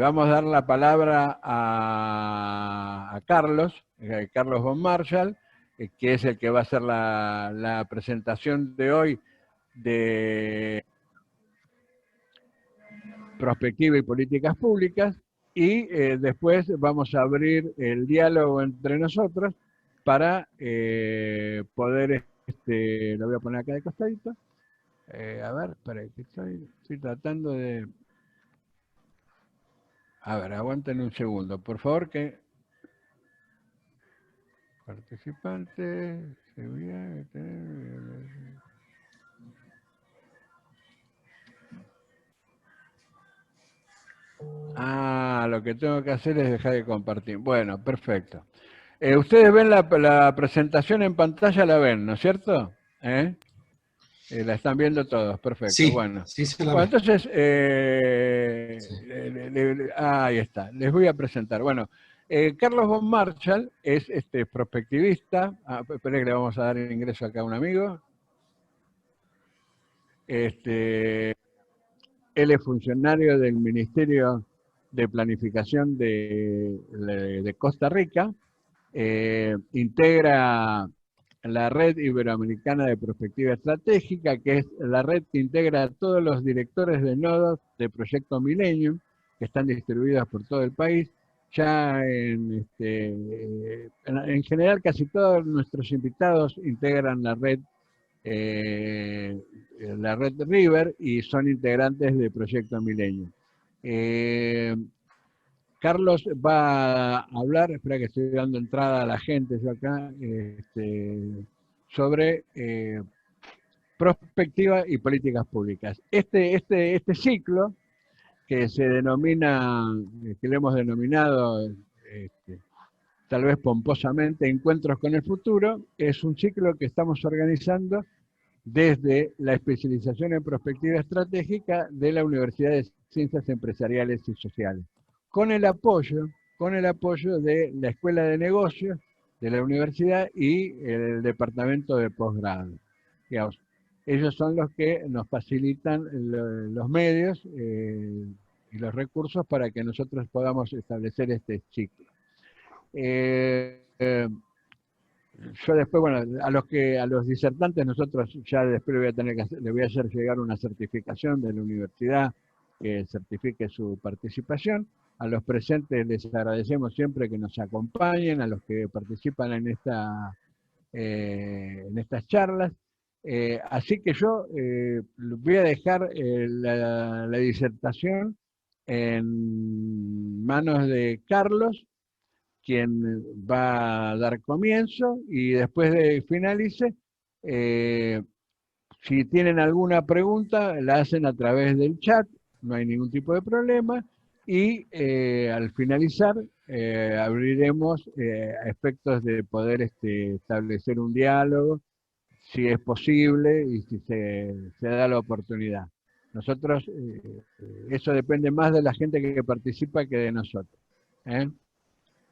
le vamos a dar la palabra a Carlos, Carlos von Marschall, que es el que va a hacer la presentación de hoy de Prospectiva y Políticas Públicas, y después vamos a abrir el diálogo entre nosotros para poder, lo voy a poner acá de costadito. A ver, espera, que estoy tratando de... A ver, aguanten un segundo, por favor, que... Participantes... Ah, lo que tengo que hacer es dejar de compartir. Bueno, perfecto. Ustedes ven la presentación en pantalla, la ven, ¿no es cierto? La están viendo todos, perfecto. Sí, bueno, sí se la bueno, ve. entonces, Sí. ahí está, les voy a presentar. Bueno, Carlos von Marschall es prospectivista. Espera que le vamos a dar el ingreso acá a un amigo. Él es funcionario del Ministerio de Planificación de Costa Rica. Integra la Red Iberoamericana de Prospectiva Estratégica, que es la red que integra a todos los directores de nodos de Proyecto Millennium, que están distribuidos por todo el país. Ya en general casi todos nuestros invitados integran la red River y son integrantes de Proyecto Millennium. Carlos va a hablar, espera que estoy dando entrada a la gente yo acá, sobre prospectiva y políticas públicas. Este ciclo, que se denomina, que le hemos denominado tal vez pomposamente Encuentros con el Futuro, es un ciclo que estamos organizando desde la especialización en prospectiva estratégica de la Universidad de Ciencias Empresariales y Sociales, con el apoyo de la Escuela de Negocios de la universidad y el Departamento de Posgrado. Digamos, ellos son los que nos facilitan los medios y los recursos para que nosotros podamos establecer este ciclo. Yo después, bueno, a los disertantes nosotros ya después le voy a hacer llegar una certificación de la universidad que certifique su participación. A los presentes les agradecemos siempre que nos acompañen, a los que participan en estas charlas. Así que yo voy a dejar la disertación en manos de Carlos, quien va a dar comienzo, y después de finalice, si tienen alguna pregunta, la hacen a través del chat, no hay ningún tipo de problema, y al finalizar abriremos a efectos de poder establecer un diálogo, si es posible y si se da la oportunidad. Nosotros, eso depende más de la gente que participa que de nosotros.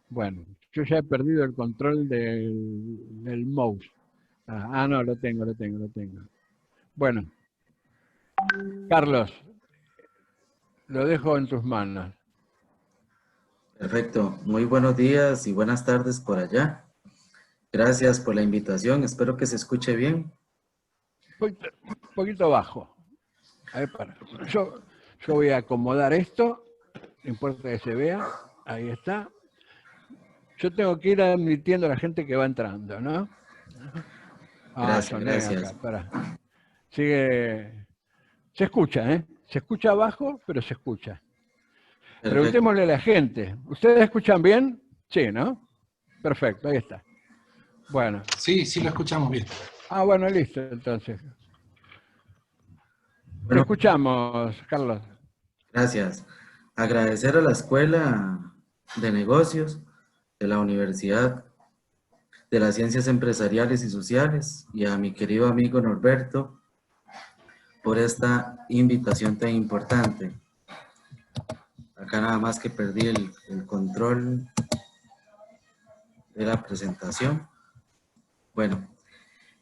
Bueno, yo ya he perdido el control del mouse. No, lo tengo. Bueno, Carlos, lo dejo en tus manos. Perfecto. Muy buenos días y buenas tardes por allá. Gracias por la invitación. Espero que se escuche bien. Un poquito bajo. A ver, yo voy a acomodar esto. No importa que se vea. Ahí está. Yo tengo que ir admitiendo a la gente que va entrando, ¿no? Gracias. Acá, sigue. Se escucha, ¿eh? Se escucha bajo, pero se escucha. Perfecto. Preguntémosle a la gente. ¿Ustedes escuchan bien? Sí, ¿no? Perfecto, ahí está. Bueno. Sí, lo escuchamos bien. Bueno, listo, entonces. Te escuchamos, Carlos. Gracias. Agradecer a la Escuela de Negocios de la Universidad de las Ciencias Empresariales y Sociales y a mi querido amigo Norberto por esta invitación tan importante. Acá nada más que perdí el control de la presentación. Bueno,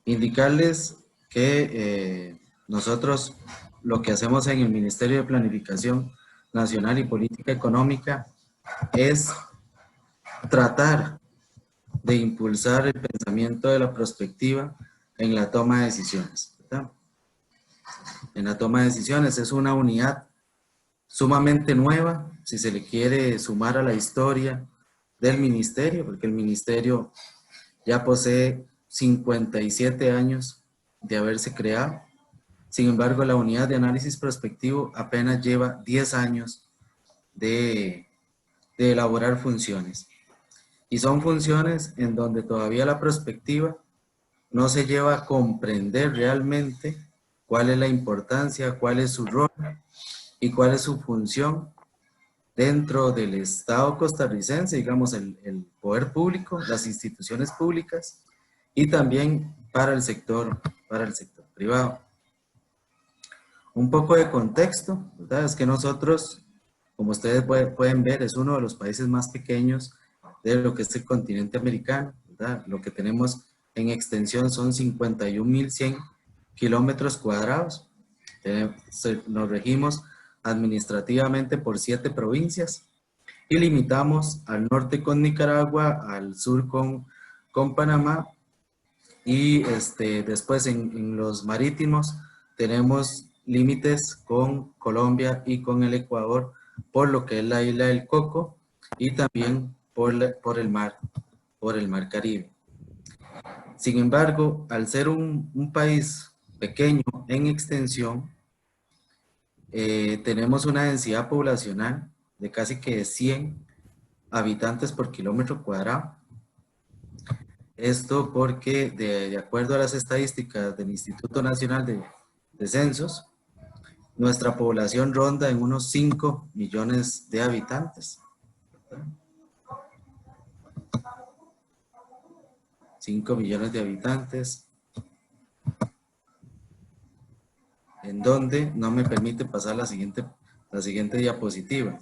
indicarles que nosotros lo que hacemos en el Ministerio de Planificación Nacional y Política Económica es tratar de impulsar el pensamiento de la prospectiva en la toma de decisiones, ¿verdad? En la toma de decisiones es una unidad sumamente nueva, si se le quiere sumar a la historia del ministerio, porque el ministerio ya posee 57 años de haberse creado. Sin embargo, la unidad de análisis prospectivo apenas lleva 10 años de elaborar funciones. Y son funciones en donde todavía la prospectiva no se lleva a comprender realmente cuál es la importancia, cuál es su rol y cuál es su función dentro del Estado costarricense, digamos, el poder público, las instituciones públicas y también para el sector privado. Un poco de contexto, ¿verdad? Es que nosotros, como ustedes pueden ver, es uno de los países más pequeños de lo que es el continente americano, ¿verdad? Lo que tenemos en extensión son 51.100 kilómetros cuadrados. Nos regimos administrativamente por 7 provincias y limitamos al norte con Nicaragua, al sur con Panamá y después en los marítimos tenemos límites con Colombia y con el Ecuador por lo que es la isla del Coco y también por el mar Caribe. Sin embargo, al ser un país pequeño en extensión, tenemos una densidad poblacional de casi que 100 habitantes por kilómetro cuadrado. Esto porque, de acuerdo a las estadísticas del Instituto Nacional de Censos, nuestra población ronda en unos 5 millones de habitantes. 5 millones de habitantes, en donde no me permite pasar la siguiente diapositiva.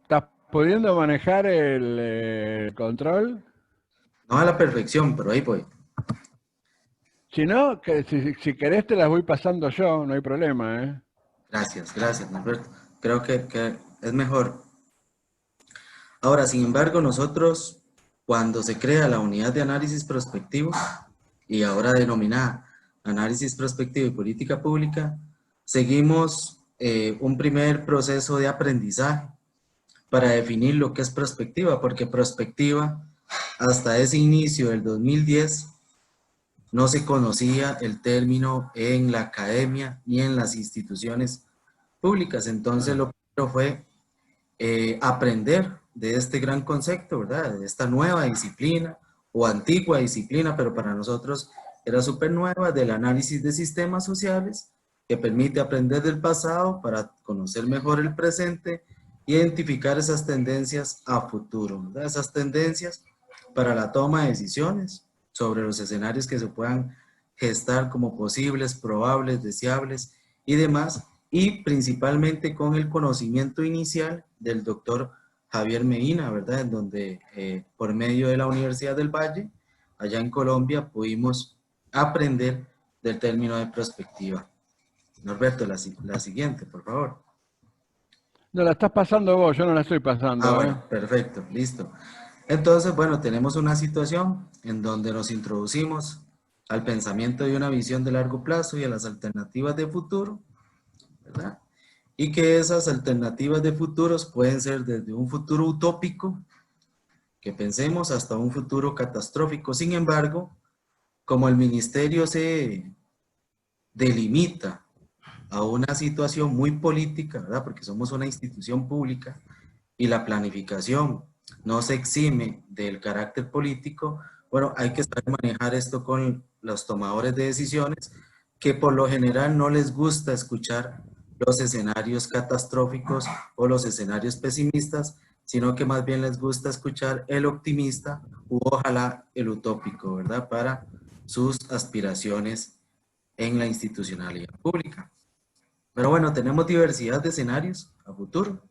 ¿Estás pudiendo manejar el control? No a la perfección, pero ahí voy. Si no, si querés te las voy pasando yo, no hay problema, ¿eh? Gracias, Norberto. Creo que es mejor. Ahora, sin embargo, nosotros, cuando se crea la unidad de análisis prospectivo, y ahora denominada Análisis Prospectivo y Política Pública, seguimos un primer proceso de aprendizaje para definir lo que es prospectiva, porque prospectiva, hasta ese inicio del 2010, no se conocía el término en la academia ni en las instituciones públicas. Entonces, lo primero fue aprender de este gran concepto, ¿verdad? De esta nueva disciplina o antigua disciplina, pero para nosotros era súper nueva, del análisis de sistemas sociales, que permite aprender del pasado para conocer mejor el presente, identificar esas tendencias a futuro, ¿verdad? Esas tendencias para la toma de decisiones sobre los escenarios que se puedan gestar como posibles, probables, deseables y demás, y principalmente con el conocimiento inicial del doctor Javier Medina, ¿verdad? En donde por medio de la Universidad del Valle, allá en Colombia, pudimos aprender del término de prospectiva. Norberto, la siguiente, por favor. No, la estás pasando vos, yo no la estoy pasando, Bueno, perfecto, listo. Entonces, bueno, tenemos una situación en donde nos introducimos al pensamiento de una visión de largo plazo y a las alternativas de futuro, ¿verdad? Y que esas alternativas de futuros pueden ser desde un futuro utópico, que pensemos, hasta un futuro catastrófico. Sin embargo, como el ministerio se delimita a una situación muy política, ¿verdad? Porque somos una institución pública y la planificación no se exime del carácter político, bueno, hay que saber manejar esto con los tomadores de decisiones que por lo general no les gusta escuchar los escenarios catastróficos o los escenarios pesimistas, sino que más bien les gusta escuchar el optimista u ojalá el utópico, ¿verdad? Para sus aspiraciones en la institucionalidad pública. Pero bueno, tenemos diversidad de escenarios a futuro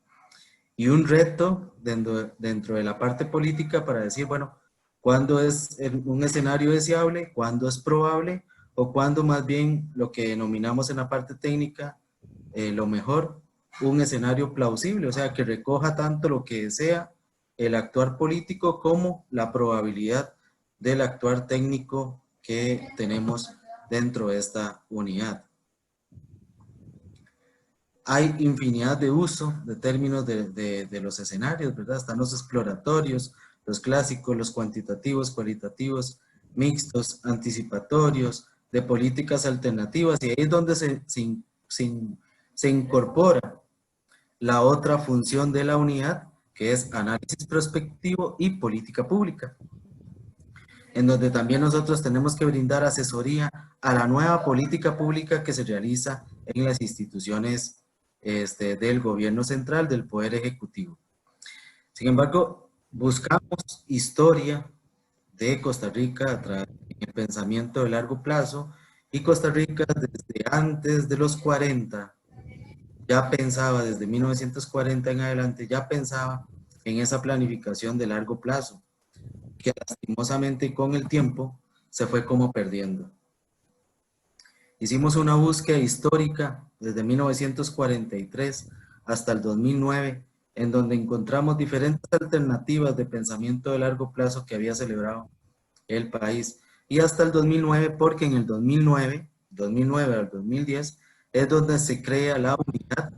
y un reto dentro de la parte política para decir, bueno, ¿cuándo es un escenario deseable? ¿Cuándo es probable? O cuándo más bien lo que denominamos en la parte técnica, lo mejor, un escenario plausible, o sea, que recoja tanto lo que desea el actuar político como la probabilidad del actuar técnico que tenemos dentro de esta unidad. Hay infinidad de uso de términos de los escenarios, ¿verdad? Están los exploratorios, los clásicos, los cuantitativos, cualitativos, mixtos, anticipatorios, de políticas alternativas, y ahí es donde se incorpora la otra función de la unidad, que es análisis prospectivo y política pública, en donde también nosotros tenemos que brindar asesoría a la nueva política pública que se realiza en las instituciones del gobierno central, del Poder Ejecutivo. Sin embargo, buscamos historia de Costa Rica a través del pensamiento de largo plazo, y Costa Rica desde antes de los 40 ya pensaba, desde 1940 en adelante, ya pensaba en esa planificación de largo plazo, que lastimosamente con el tiempo se fue como perdiendo. Hicimos una búsqueda histórica desde 1943 hasta el 2009, en donde encontramos diferentes alternativas de pensamiento de largo plazo que había celebrado el país, y hasta el 2009, porque en el 2009 al 2010, es donde se crea la unidad,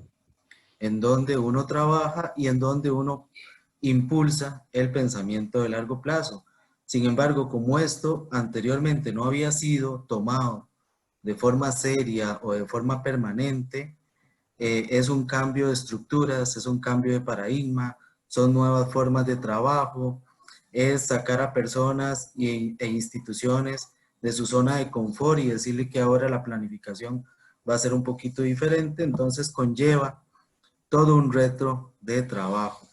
en donde uno trabaja y en donde uno impulsa el pensamiento de largo plazo. Sin embargo, como esto anteriormente no había sido tomado de forma seria o de forma permanente, es un cambio de estructuras, es un cambio de paradigma, son nuevas formas de trabajo, es sacar a personas e instituciones de su zona de confort y decirle que ahora la planificación va a ser un poquito diferente, entonces conlleva todo un reto de trabajo.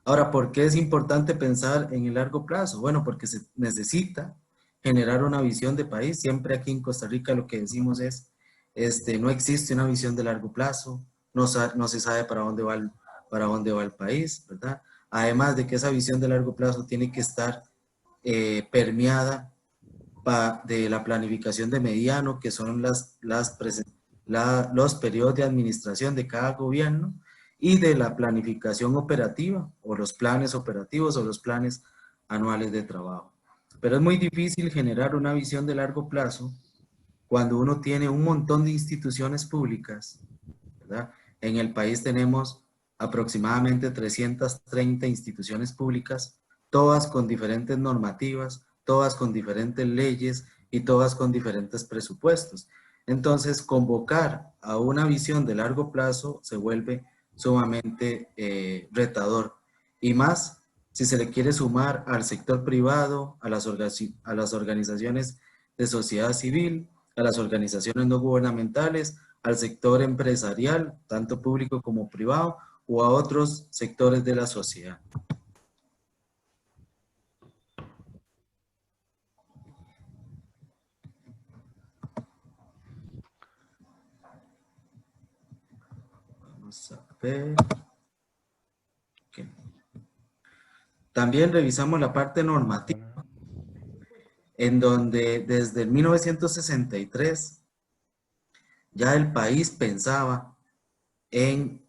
Ahora, ¿por qué es importante pensar en el largo plazo? Bueno, porque se necesita generar una visión de país. Siempre aquí en Costa Rica lo que decimos es, no existe una visión de largo plazo, no se sabe para dónde va el país, ¿verdad? Además de que esa visión de largo plazo tiene que estar permeada de la planificación de mediano, que son los periodos de administración de cada gobierno, y de la planificación operativa, o los planes operativos, o los planes anuales de trabajo. Pero es muy difícil generar una visión de largo plazo cuando uno tiene un montón de instituciones públicas, ¿verdad? En el país tenemos aproximadamente 330 instituciones públicas, todas con diferentes normativas, todas con diferentes leyes y todas con diferentes presupuestos. Entonces, convocar a una visión de largo plazo se vuelve sumamente retador. Y más si se le quiere sumar al sector privado, a las organizaciones de sociedad civil, a las organizaciones no gubernamentales, al sector empresarial, tanto público como privado, o a otros sectores de la sociedad. Vamos a ver. Okay. También revisamos la parte normativa, en donde desde el 1963 ya el país pensaba en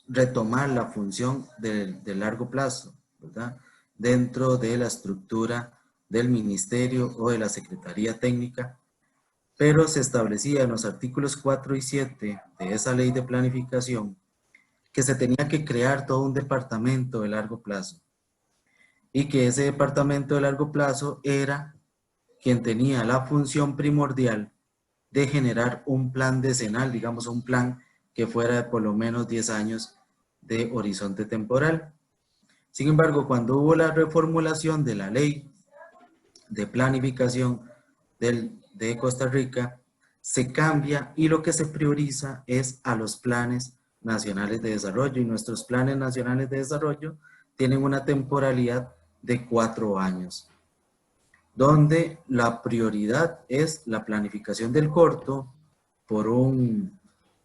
retomar la función de largo plazo, ¿verdad? Dentro de la estructura del ministerio o de la Secretaría Técnica, pero se establecía en los artículos 4 y 7 de esa ley de planificación que se tenía que crear todo un departamento de largo plazo, y que ese departamento de largo plazo era quien tenía la función primordial de generar un plan decenal, digamos un plan que fuera de por lo menos 10 años de horizonte temporal. Sin embargo, cuando hubo la reformulación de la ley de planificación de Costa Rica, se cambia y lo que se prioriza es a los planes nacionales de desarrollo, y nuestros planes nacionales de desarrollo tienen una temporalidad de 4 años, donde la prioridad es la planificación del corto por un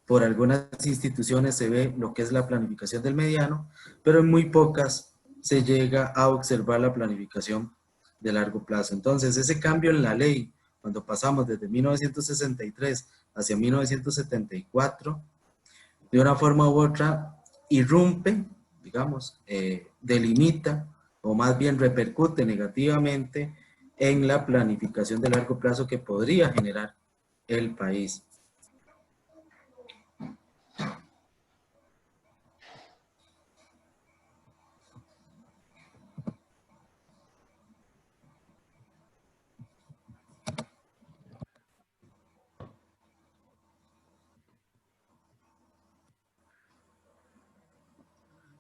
por algunas instituciones se ve lo que es la planificación del mediano, pero en muy pocas se llega a observar la planificación de largo plazo. Entonces, ese cambio en la ley, cuando pasamos desde 1963 hacia 1974, de una forma u otra, irrumpe, digamos, delimita, o más bien repercute negativamente en la planificación de largo plazo que podría generar el país.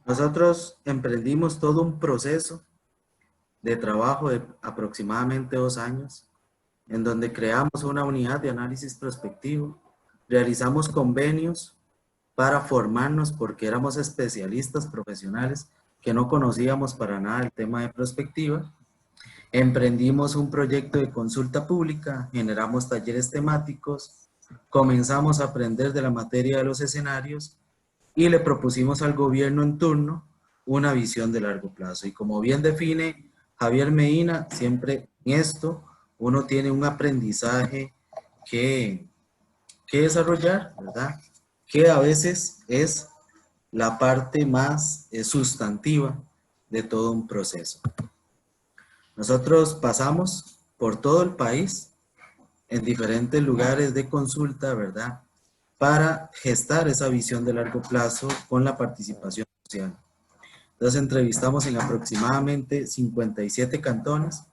Nosotros emprendimos todo un proceso de trabajo de aproximadamente 2 años, en donde creamos una unidad de análisis prospectivo, realizamos convenios para formarnos porque éramos especialistas profesionales que no conocíamos para nada el tema de prospectiva. Emprendimos un proyecto de consulta pública, generamos talleres temáticos, comenzamos a aprender de la materia de los escenarios y le propusimos al gobierno en turno una visión de largo plazo. Y como bien define Javier Medina, siempre en esto uno tiene un aprendizaje que desarrollar, ¿verdad? Que a veces es la parte más sustantiva de todo un proceso. Nosotros pasamos por todo el país, en diferentes lugares de consulta, ¿verdad?, para gestar esa visión de largo plazo con la participación social. Entonces entrevistamos en aproximadamente 57 cantones,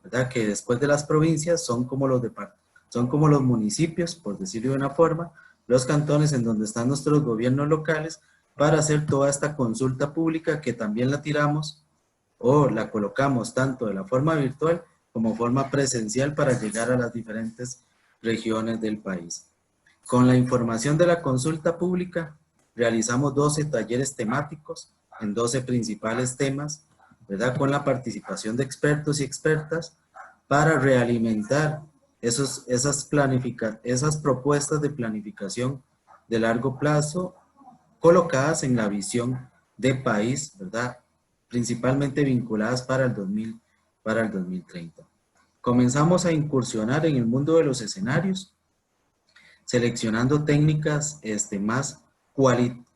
¿verdad?, que después de las provincias son como los municipios, por decirlo de una forma, los cantones en donde están nuestros gobiernos locales, para hacer toda esta consulta pública que también la tiramos o la colocamos tanto de la forma virtual como forma presencial para llegar a las diferentes regiones del país. Con la información de la consulta pública realizamos 12 talleres temáticos en 12 principales temas, ¿verdad?, con la participación de expertos y expertas para realimentar esas propuestas de planificación de largo plazo colocadas en la visión de país, ¿verdad?, principalmente vinculadas para el 2030. Comenzamos a incursionar en el mundo de los escenarios, seleccionando técnicas más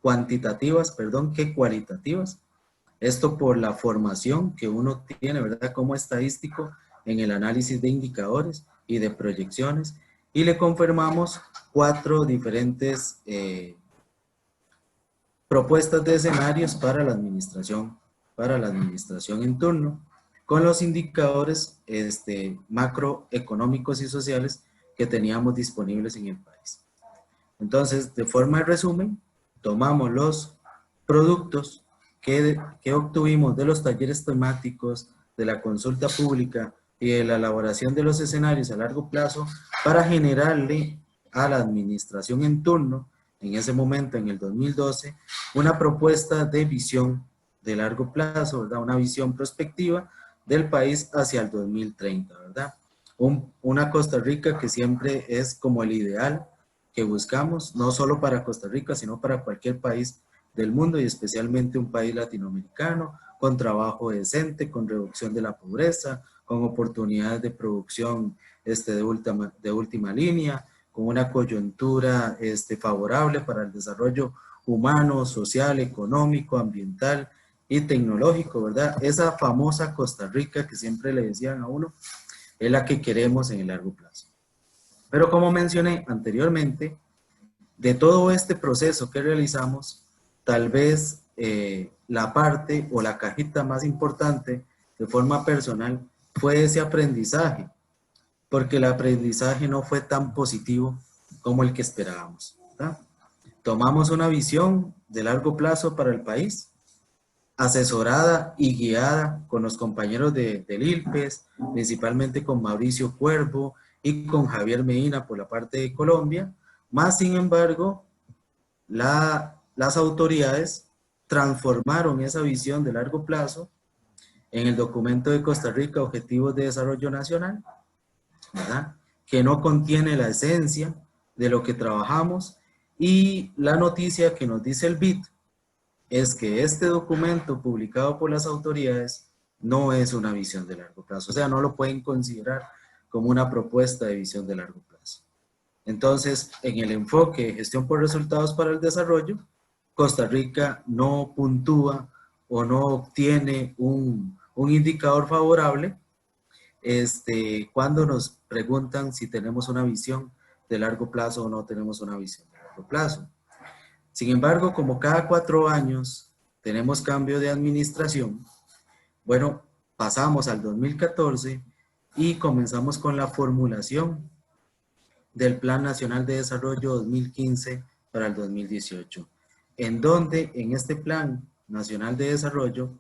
cuantitativas, que cualitativas. Esto por la formación que uno tiene, ¿verdad?, como estadístico en el análisis de indicadores y de proyecciones, y le confirmamos 4 diferentes propuestas de escenarios para la administración en turno, con los indicadores macroeconómicos y sociales que teníamos disponibles en el país. Entonces, de forma de resumen, tomamos los productos que obtuvimos de los talleres temáticos, de la consulta pública y de la elaboración de los escenarios a largo plazo para generarle a la administración en turno, en ese momento, en el 2012, una propuesta de visión de largo plazo, ¿verdad?, una visión prospectiva del país hacia el 2030, ¿verdad? Una Costa Rica que siempre es como el ideal que buscamos, no solo para Costa Rica, sino para cualquier país del mundo y especialmente un país latinoamericano, con trabajo decente, con reducción de la pobreza, con oportunidades de producción de última línea, con una coyuntura favorable para el desarrollo humano, social, económico, ambiental y tecnológico, ¿verdad? Esa famosa Costa Rica que siempre le decían a uno, es la que queremos en el largo plazo. Pero como mencioné anteriormente, de todo este proceso que realizamos, tal vez la parte o la cajita más importante de forma personal fue ese aprendizaje, porque el aprendizaje no fue tan positivo como el que esperábamos, ¿verdad? Tomamos una visión de largo plazo para el país, asesorada y guiada con los compañeros del ILPES, principalmente con Mauricio Cuervo y con Javier Medina por la parte de Colombia, más sin embargo, las autoridades transformaron esa visión de largo plazo en el documento de Costa Rica, Objetivos de Desarrollo Nacional, ¿verdad?, que no contiene la esencia de lo que trabajamos Y la noticia que nos dice el BID es que este documento publicado por las autoridades no es una visión de largo plazo, o sea, no lo pueden considerar como una propuesta de visión de largo plazo. Entonces, en el enfoque de gestión por resultados para el desarrollo, Costa Rica no puntúa o no obtiene un indicador favorable cuando nos preguntan si tenemos una visión de largo plazo o no tenemos una visión de largo plazo. Sin embargo, como cada 4 años tenemos cambio de administración, bueno, pasamos al 2014 y comenzamos con la formulación del Plan Nacional de Desarrollo 2015 para el 2018, en donde en este Plan Nacional de Desarrollo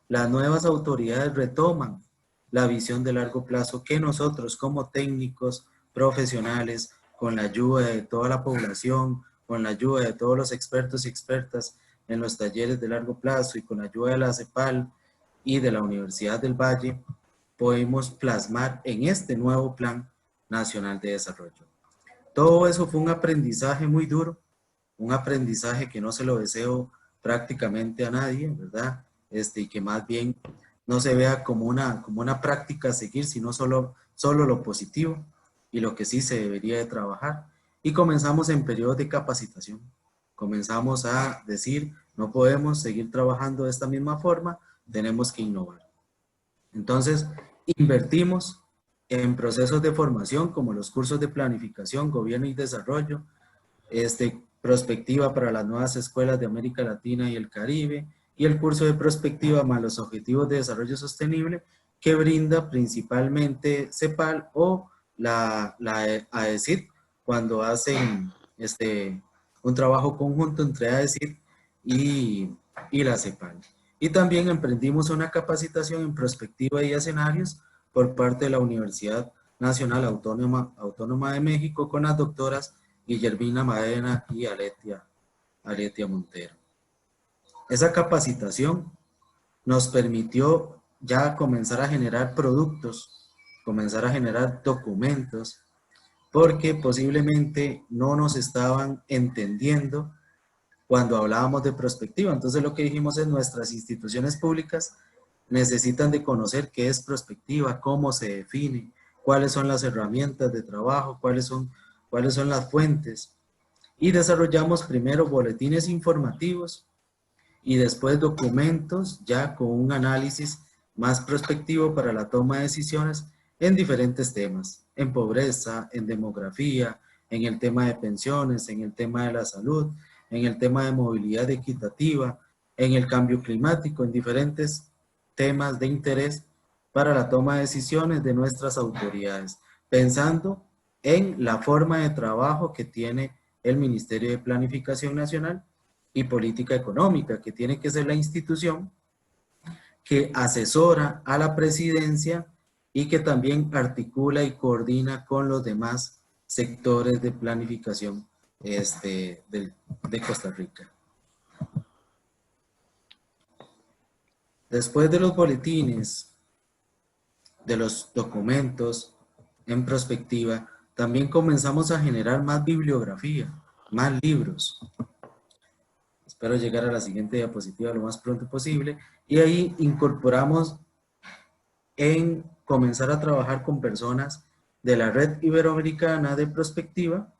las nuevas autoridades retoman la visión de largo plazo que nosotros como técnicos profesionales, con la ayuda de toda la población, con la ayuda de todos los expertos y expertas en los talleres de largo plazo y con la ayuda de la CEPAL y de la Universidad del Valle, podemos plasmar en este nuevo Plan Nacional de Desarrollo. Todo eso fue un aprendizaje muy duro, un aprendizaje que no se lo deseo prácticamente a nadie, ¿verdad? Y que más bien no se vea como una práctica a seguir, sino solo lo positivo y lo que sí se debería de trabajar. Y comenzamos en periodos de capacitación. Comenzamos a decir, no podemos seguir trabajando de esta misma forma, tenemos que innovar. Entonces, invertimos en procesos de formación como los cursos de planificación, gobierno y desarrollo, prospectiva para las nuevas escuelas de América Latina y el Caribe, y el curso de prospectiva más los objetivos de desarrollo sostenible que brinda principalmente CEPAL o la AECID cuando hacen un trabajo conjunto entre AECID y la CEPAL. Y también emprendimos una capacitación en prospectiva y escenarios por parte de la Universidad Nacional Autónoma de México con las doctoras Guillermina Madena y Aletia Montero. Esa capacitación nos permitió ya comenzar a generar productos, comenzar a generar documentos, porque posiblemente no nos estaban entendiendo cuando hablábamos de prospectiva. Entonces lo que dijimos es nuestras instituciones públicas necesitan de conocer qué es prospectiva, cómo se define, cuáles son las herramientas de trabajo, cuáles son las fuentes. Y desarrollamos primero boletines informativos y después documentos ya con un análisis más prospectivo para la toma de decisiones en diferentes temas, en pobreza, en demografía, en el tema de pensiones, en el tema de la salud, en el tema de movilidad equitativa, en el cambio climático, en diferentes temas de interés para la toma de decisiones de nuestras autoridades, pensando en la forma de trabajo que tiene el Ministerio de Planificación Nacional y Política Económica, que tiene que ser la institución que asesora a la presidencia y que también articula y coordina con los demás sectores de planificación de Costa Rica. Después de los boletines, de los documentos en prospectiva, también comenzamos a generar más bibliografía, más libros. Espero llegar a la siguiente diapositiva lo más pronto posible. Y ahí incorporamos en comenzar a trabajar con personas de la Red Iberoamericana de Prospectiva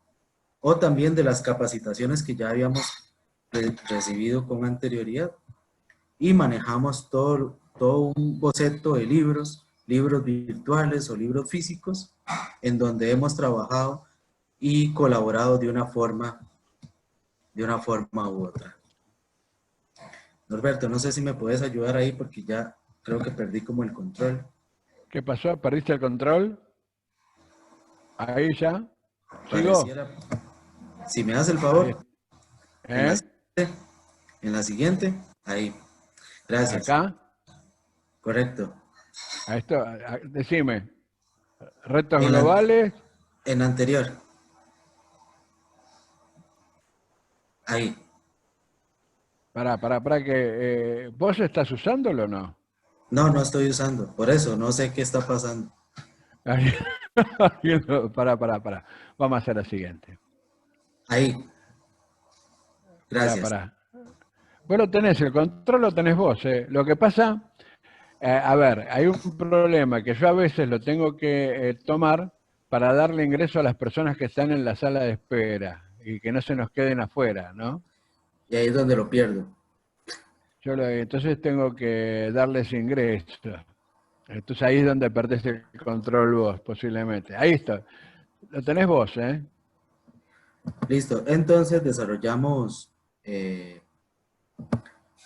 o también de las capacitaciones que ya habíamos recibido con anterioridad. Y manejamos todo un boceto de libros virtuales o libros físicos en donde hemos trabajado y colaborado de una forma u otra. Norberto, no sé si me puedes ayudar ahí porque ya creo que perdí como el control. ¿Qué pasó? ¿Perdiste el control? Ahí ya. ¿Sigo? Si me das el favor. En la siguiente. Ahí. Gracias. ¿Acá? Correcto. A esto, decime. ¿Retos globales? En la anterior. Ahí. Para que... ¿vos estás usándolo o no? No, no estoy usando. Por eso, no sé qué está pasando. Para. Vamos a hacer la siguiente. Ahí. Gracias. Pará. Vos lo tenés, el control lo tenés vos. Lo que pasa, a ver, hay un problema que yo a veces lo tengo que tomar para darle ingreso a las personas que están en la sala de espera y que no se nos queden afuera, ¿no? Y ahí es donde lo pierdo. Entonces tengo que darles ingreso. Entonces ahí es donde perdés el control vos, posiblemente. Ahí está. Lo tenés vos, ¿eh? Listo. Entonces desarrollamos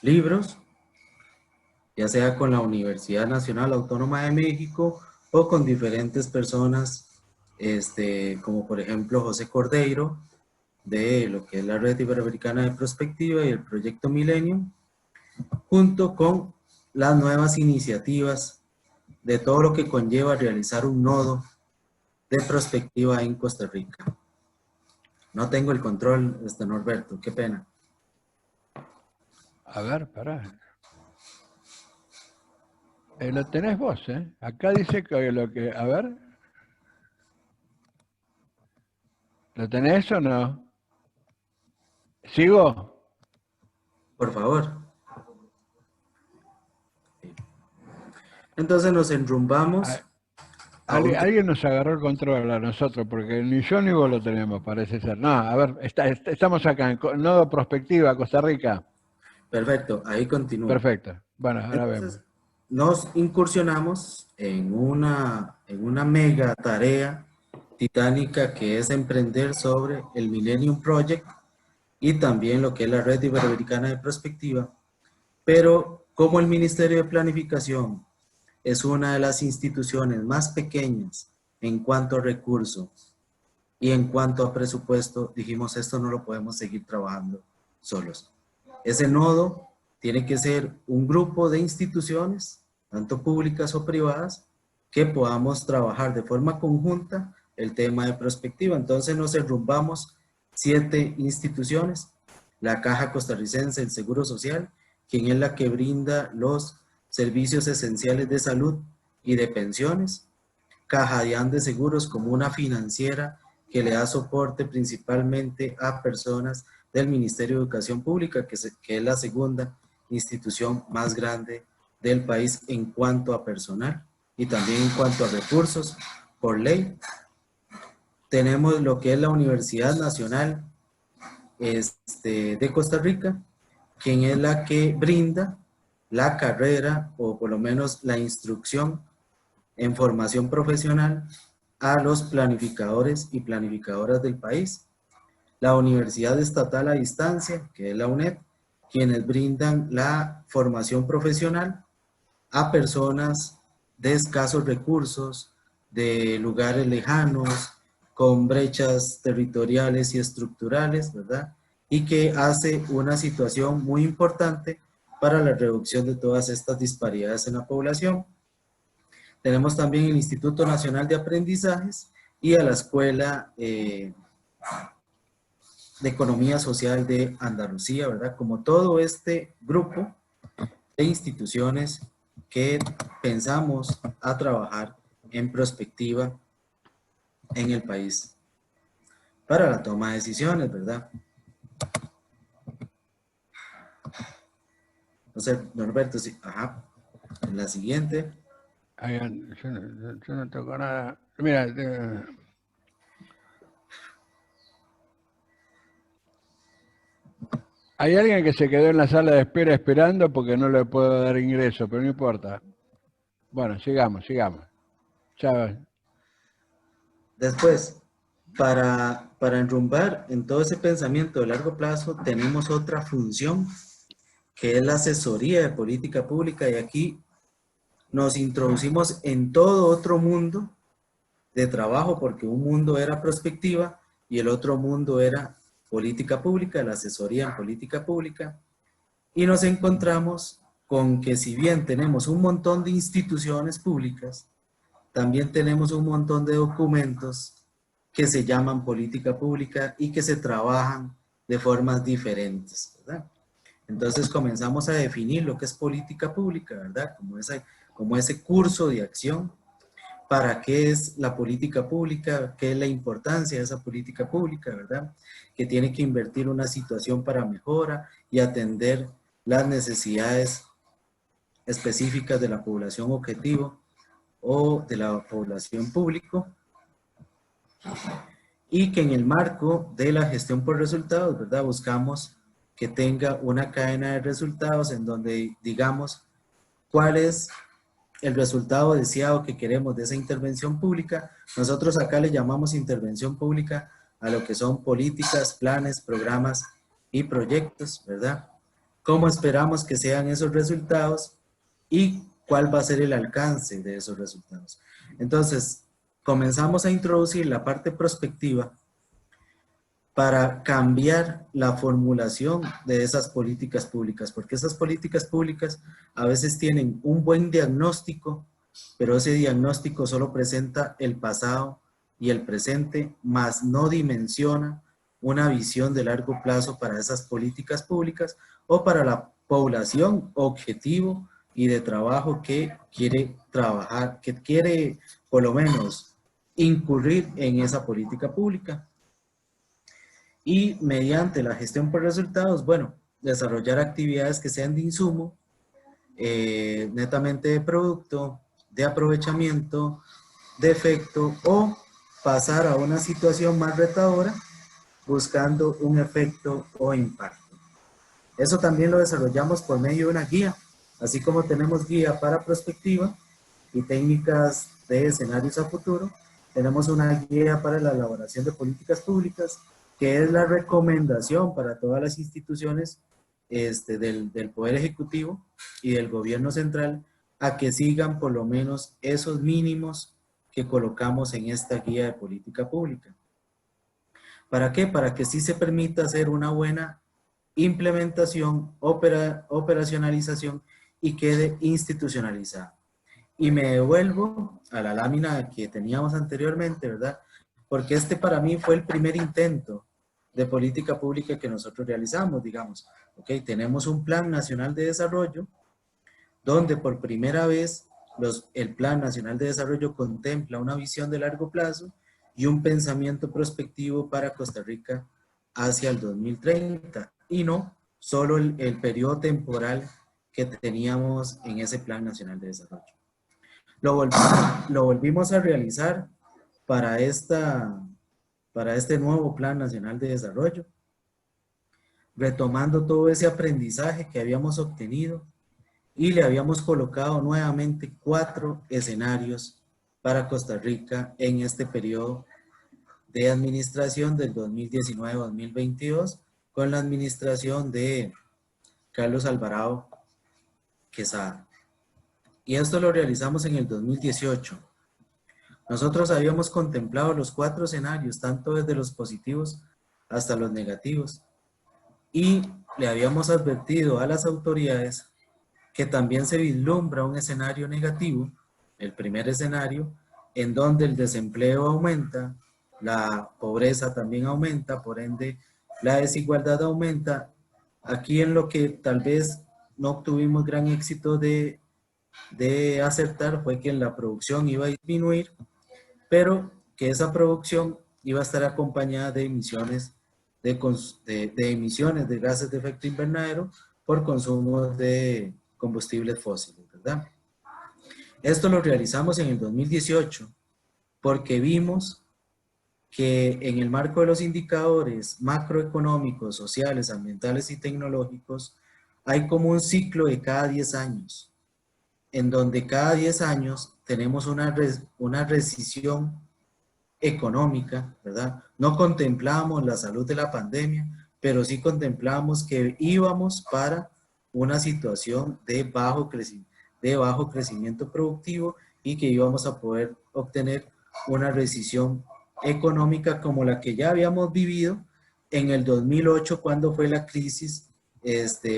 libros, ya sea con la Universidad Nacional Autónoma de México o con diferentes personas, como por ejemplo José Cordeiro, de lo que es la Red Iberoamericana de Prospectiva y el Proyecto Milenio, junto con las nuevas iniciativas de todo lo que conlleva realizar un nodo de prospectiva en Costa Rica. No tengo el control, Norberto, qué pena. A ver, pará. Lo tenés vos, ¿eh? Acá dice que lo que... A ver. ¿Lo tenés o no? ¿Sigo? Por favor. Entonces nos enrumbamos a otro. Alguien nos agarró el control a nosotros, porque ni yo ni vos lo tenemos, parece ser. No, a ver, estamos acá en Nodo Prospectiva, Costa Rica. Perfecto, ahí continúo. Perfecto. Bueno, ahora Entonces, vemos. nos incursionamos en una mega tarea titánica que es emprender sobre el Millennium Project y también lo que es la Red Iberoamericana de Prospectiva, pero como el Ministerio de Planificación es una de las instituciones más pequeñas en cuanto a recursos y en cuanto a presupuesto, dijimos esto no lo podemos seguir trabajando solos. Ese nodo tiene que ser un grupo de instituciones, tanto públicas o privadas, que podamos trabajar de forma conjunta el tema de prospectiva. Entonces nos enrumbamos 7 instituciones, la Caja Costarricense del Seguro Social, quien es la que brinda los servicios esenciales de salud y de pensiones, Caja de Seguros como una financiera que le da soporte principalmente a personas del Ministerio de Educación Pública, que es la segunda institución más grande del país en cuanto a personal y también en cuanto a recursos por ley. Tenemos lo que es la Universidad Nacional de Costa Rica, quien es la que brinda la carrera o por lo menos la instrucción en formación profesional a los planificadores y planificadoras del país. La Universidad Estatal a Distancia, que es la UNED, quienes brindan la formación profesional a personas de escasos recursos, de lugares lejanos, con brechas territoriales y estructurales, ¿verdad? Y que hace una situación muy importante para la reducción de todas estas disparidades en la población. Tenemos también el Instituto Nacional de Aprendizajes y a la Escuela de Economía Social de Andalucía, ¿verdad? Como todo este grupo de instituciones que pensamos a trabajar en prospectiva en el país para la toma de decisiones, ¿verdad? Entonces, Norberto, sí, ajá, en la siguiente. Yo no toco nada. Mira, hay alguien que se quedó en la sala de espera esperando porque no le puedo dar ingreso, pero no importa. Bueno, sigamos. Ya. Después, para enrumbar en todo ese pensamiento de largo plazo, tenemos otra función que es la asesoría de política pública, y aquí nos introducimos en todo otro mundo de trabajo, porque un mundo era prospectiva y el otro mundo era política pública, la asesoría en política pública, y nos encontramos con que si bien tenemos un montón de instituciones públicas, también tenemos un montón de documentos que se llaman política pública y que se trabajan de formas diferentes, ¿verdad? Entonces comenzamos a definir lo que es política pública, ¿verdad? Como ese curso de acción. para qué es la política pública, qué es la importancia de esa política pública, ¿verdad? Que tiene que invertir una situación para mejora y atender las necesidades específicas de la población objetivo o de la población público, y que en el marco de la gestión por resultados, ¿verdad? Buscamos que tenga una cadena de resultados en donde digamos cuál es el resultado deseado que queremos de esa intervención pública. Nosotros acá le llamamos intervención pública a lo que son políticas, planes, programas y proyectos, ¿verdad? ¿Cómo esperamos que sean esos resultados y cuál va a ser el alcance de esos resultados? Entonces, comenzamos a introducir la parte prospectiva para cambiar la formulación de esas políticas públicas, porque esas políticas públicas a veces tienen un buen diagnóstico, pero ese diagnóstico solo presenta el pasado y el presente, más no dimensiona una visión de largo plazo para esas políticas públicas o para la población objetivo y de trabajo que quiere trabajar, que quiere por lo menos incurrir en esa política pública. Y mediante la gestión por resultados, bueno, desarrollar actividades que sean de insumo, netamente de producto, de aprovechamiento, de efecto, o pasar a una situación más retadora buscando un efecto o impacto. Eso también lo desarrollamos por medio de una guía, así como tenemos guía para prospectiva y técnicas de escenarios a futuro, tenemos una guía para la elaboración de políticas públicas, que es la recomendación para todas las instituciones del Poder Ejecutivo y del Gobierno Central a que sigan por lo menos esos mínimos que colocamos en esta guía de política pública. ¿Para qué? Para que sí se permita hacer una buena implementación, operacionalización y quede institucionalizada. Y me devuelvo a la lámina que teníamos anteriormente, ¿verdad? Porque este para mí fue el primer intento de política pública que nosotros realizamos, digamos. Ok, tenemos un Plan Nacional de Desarrollo, donde por primera vez el Plan Nacional de Desarrollo contempla una visión de largo plazo y un pensamiento prospectivo para Costa Rica hacia el 2030, y no solo el periodo temporal que teníamos en ese Plan Nacional de Desarrollo. Lo volvimos a realizar para este nuevo Plan Nacional de Desarrollo, retomando todo ese aprendizaje que habíamos obtenido, y le habíamos colocado nuevamente 4 escenarios para Costa Rica en este periodo de administración del 2019-2022 con la administración de Carlos Alvarado Quesada. Y esto lo realizamos en el 2018. Nosotros habíamos contemplado los 4 escenarios, tanto desde los positivos hasta los negativos, y le habíamos advertido a las autoridades que también se vislumbra un escenario negativo, el primer escenario, en donde el desempleo aumenta, la pobreza también aumenta, por ende la desigualdad aumenta. Aquí en lo que tal vez no obtuvimos gran éxito de acertar fue que la producción iba a disminuir, pero que esa producción iba a estar acompañada de emisiones emisiones de gases de efecto invernadero por consumo de combustibles fósiles, ¿verdad? Esto lo realizamos en el 2018 porque vimos que en el marco de los indicadores macroeconómicos, sociales, ambientales y tecnológicos hay como un ciclo de cada 10 años, en donde cada 10 años tenemos una recesión económica, ¿verdad? No contemplamos la salud de la pandemia, pero sí contemplamos que íbamos para una situación de bajo crecimiento productivo y que íbamos a poder obtener una recesión económica como la que ya habíamos vivido en el 2008 cuando fue la crisis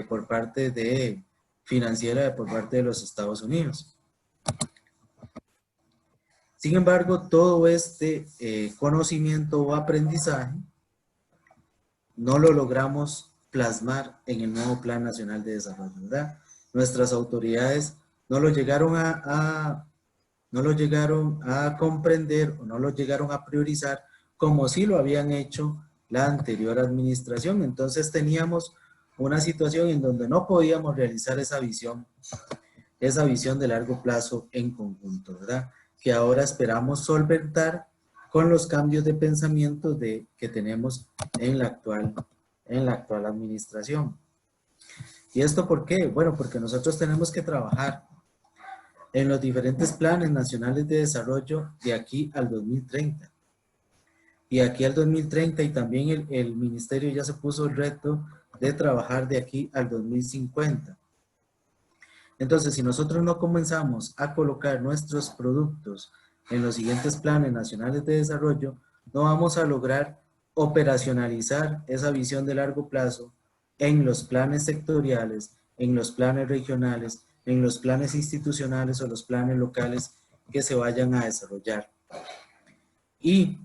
por parte financiera por parte de los Estados Unidos. Sin embargo, todo este conocimiento o aprendizaje no lo logramos plasmar en el nuevo Plan Nacional de Desarrollo, ¿verdad? Nuestras autoridades no lo llegaron a no lo llegaron a comprender o no lo llegaron a priorizar como sí lo habían hecho la anterior administración. Entonces teníamos una situación en donde no podíamos realizar esa visión de largo plazo en conjunto, ¿verdad? Que ahora esperamos solventar con los cambios de pensamiento que tenemos en la actual administración. ¿Y esto por qué? Bueno, porque nosotros tenemos que trabajar en los diferentes planes nacionales de desarrollo de aquí al 2030. Y aquí al 2030 y también el ministerio ya se puso el reto de trabajar de aquí al 2050. Entonces, si nosotros no comenzamos a colocar nuestros productos en los siguientes planes nacionales de desarrollo, no vamos a lograr operacionalizar esa visión de largo plazo en los planes sectoriales, en los planes regionales, en los planes institucionales o los planes locales que se vayan a desarrollar. Y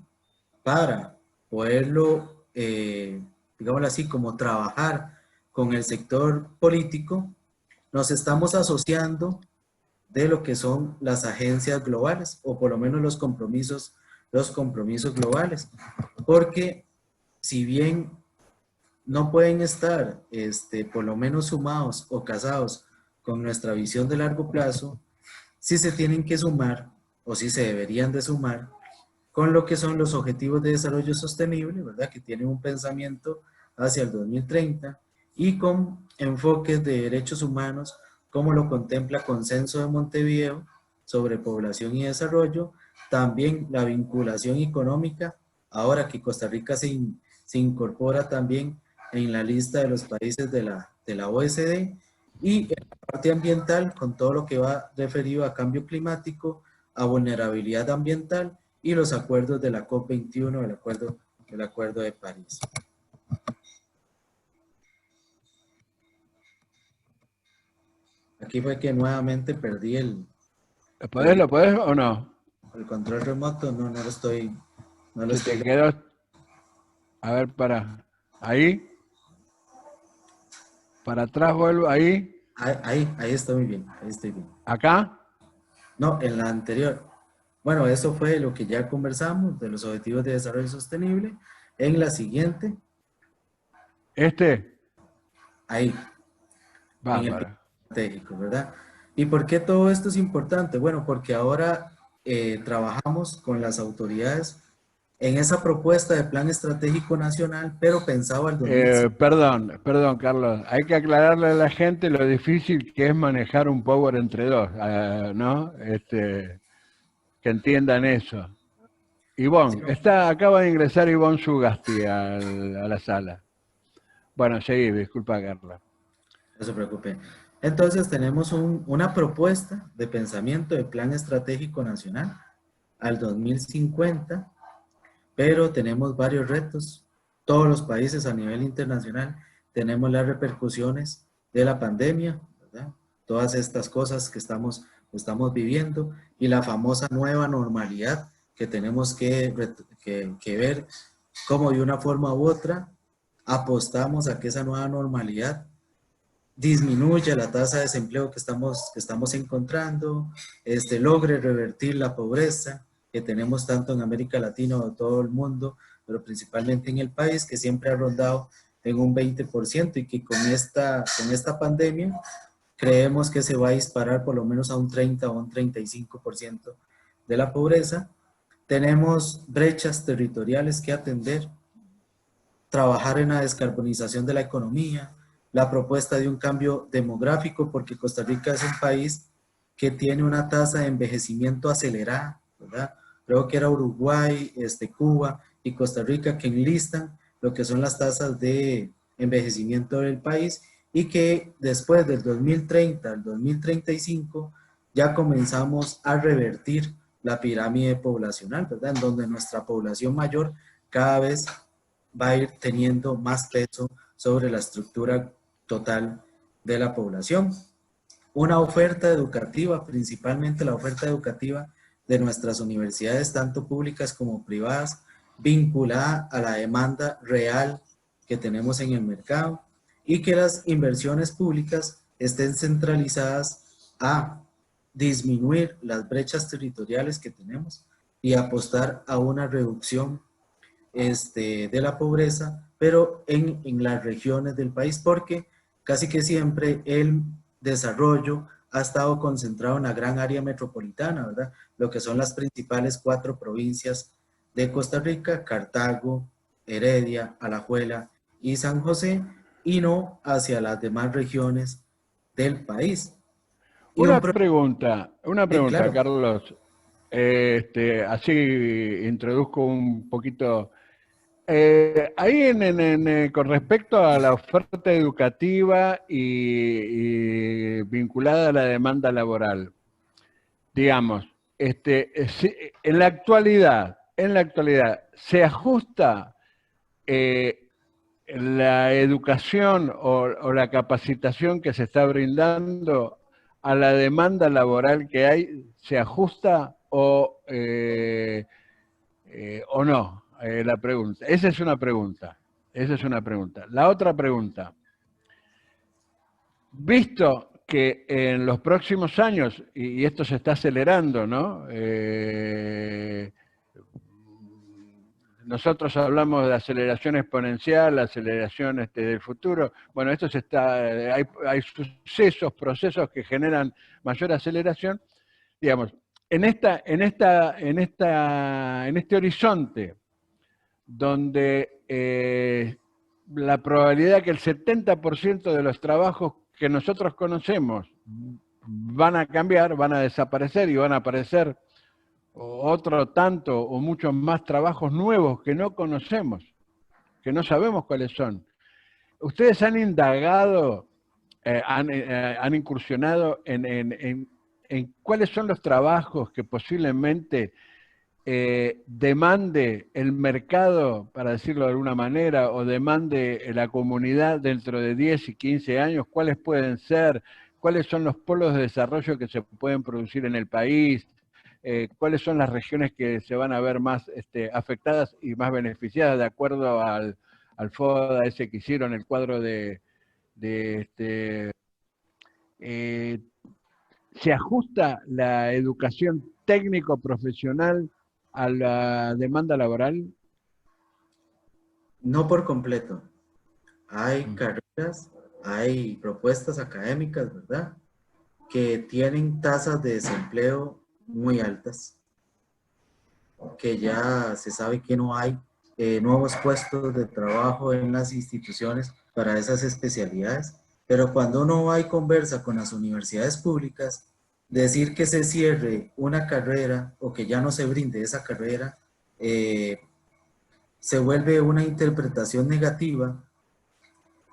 para poderlo, digámoslo así, como trabajar con el sector político, nos estamos asociando de lo que son las agencias globales, o por lo menos los compromisos globales, porque si bien no pueden estar por lo menos sumados o casados con nuestra visión de largo plazo, sí se tienen que sumar, o sí se deberían de sumar, con lo que son los objetivos de desarrollo sostenible, ¿verdad? Que tienen un pensamiento hacia el 2030 y con enfoques de derechos humanos, como lo contempla Consenso de Montevideo sobre población y desarrollo, también la vinculación económica, ahora que Costa Rica se incorpora también en la lista de los países de la OECD, y en la parte ambiental, con todo lo que va referido a cambio climático, a vulnerabilidad ambiental, y los acuerdos de la COP21, el acuerdo de París. Aquí fue que nuevamente perdí ¿Lo podés o no? el control remoto, no lo estoy... Se te quedó... A ver, ahí. Para atrás vuelvo, ahí. Ahí estoy bien, ahí estoy bien. ¿Acá? No, en la anterior. Bueno, eso fue lo que ya conversamos de los Objetivos de Desarrollo Sostenible. En la siguiente. Ahí. En el plan Bárbaro. estratégico, ¿verdad? ¿Y por qué todo esto es importante? Bueno, porque ahora trabajamos con las autoridades en esa propuesta de plan estratégico nacional, pero pensado al 2050. Perdón, Carlos. Hay que aclararle a la gente lo difícil que es manejar un power entre dos, ¿no? Que entiendan eso. Ivonne, acaba de ingresar Ivonne Sugasti a la sala. Bueno, seguí, disculpa, Carlos. No se preocupe. Entonces tenemos una propuesta de pensamiento de plan estratégico nacional al 2050, pero tenemos varios retos. Todos los países a nivel internacional tenemos las repercusiones de la pandemia, ¿verdad? Todas estas cosas que estamos viviendo y la famosa nueva normalidad que tenemos que ver cómo de una forma u otra apostamos a que esa nueva normalidad disminuya la tasa de desempleo que estamos encontrando, logre revertir la pobreza que tenemos tanto en América Latina o todo el mundo, pero principalmente en el país, que siempre ha rondado en un 20%, y que con esta pandemia creemos que se va a disparar por lo menos a un 30 o un 35% de la pobreza. Tenemos brechas territoriales que atender, trabajar en la descarbonización de la economía, la propuesta de un cambio demográfico, porque Costa Rica es un país que tiene una tasa de envejecimiento acelerada, ¿verdad? Creo que era Uruguay, Cuba y Costa Rica que enlistan lo que son las tasas de envejecimiento del país, y que después del 2030 al 2035 ya comenzamos a revertir la pirámide poblacional, ¿verdad? En donde nuestra población mayor cada vez va a ir teniendo más peso sobre la estructura total de la población. Una oferta educativa, principalmente la oferta educativa de nuestras universidades, tanto públicas como privadas, vinculada a la demanda real que tenemos en el mercado, y que las inversiones públicas estén centralizadas a disminuir las brechas territoriales que tenemos y apostar a una reducción de la pobreza, pero en las regiones del país, porque casi que siempre el desarrollo ha estado concentrado en la gran área metropolitana, ¿verdad? Lo que son las principales 4 provincias de Costa Rica: Cartago, Heredia, Alajuela y San José, y no hacia las demás regiones del país. Y Una pregunta, sí, claro. Carlos. Así introduzco un poquito. Ahí con respecto a la oferta educativa y vinculada a la demanda laboral, digamos, en la actualidad, ¿se ajusta la educación o la capacitación que se está brindando a la demanda laboral que hay? ¿Se ajusta o no? La pregunta. Esa es una pregunta. La otra pregunta. Visto que en los próximos años, y esto se está acelerando, ¿no? Nosotros hablamos de aceleración exponencial, aceleración del futuro. Bueno, esto hay sucesos, procesos que generan mayor aceleración. Digamos, en este horizonte donde la probabilidad que el 70% de los trabajos que nosotros conocemos van a cambiar, van a desaparecer y van a aparecer otro tanto o muchos más trabajos nuevos que no conocemos, que no sabemos cuáles son. ¿Ustedes han indagado, han incursionado en cuáles son los trabajos que posiblemente demande el mercado, para decirlo de alguna manera, o demande la comunidad dentro de 10 y 15 años? ¿Cuáles pueden ser? ¿Cuáles son los polos de desarrollo que se pueden producir en el país? ¿Cuáles son las regiones que se van a ver más afectadas y más beneficiadas de acuerdo al FODA ese que hicieron, el cuadro ¿se ajusta la educación técnico-profesional a la demanda laboral? No por completo. Hay carreras, hay propuestas académicas, ¿verdad?, que tienen tasas de desempleo muy altas, que ya se sabe que no hay nuevos puestos de trabajo en las instituciones para esas especialidades, pero cuando uno va y conversa con las universidades públicas, decir que se cierre una carrera o que ya no se brinde esa carrera, se vuelve una interpretación negativa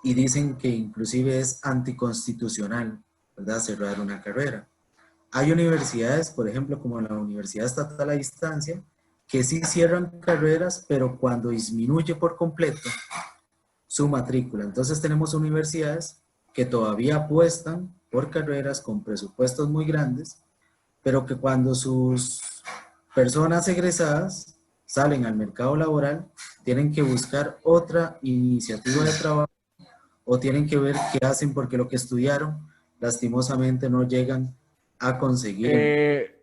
y dicen que inclusive es anticonstitucional, ¿verdad?, cerrar una carrera. Hay universidades, por ejemplo, como la Universidad Estatal a Distancia, que sí cierran carreras, pero cuando disminuye por completo su matrícula. Entonces tenemos universidades que todavía apuestan por carreras con presupuestos muy grandes, pero que cuando sus personas egresadas salen al mercado laboral, tienen que buscar otra iniciativa de trabajo o tienen que ver qué hacen, porque lo que estudiaron lastimosamente no llegan a conseguir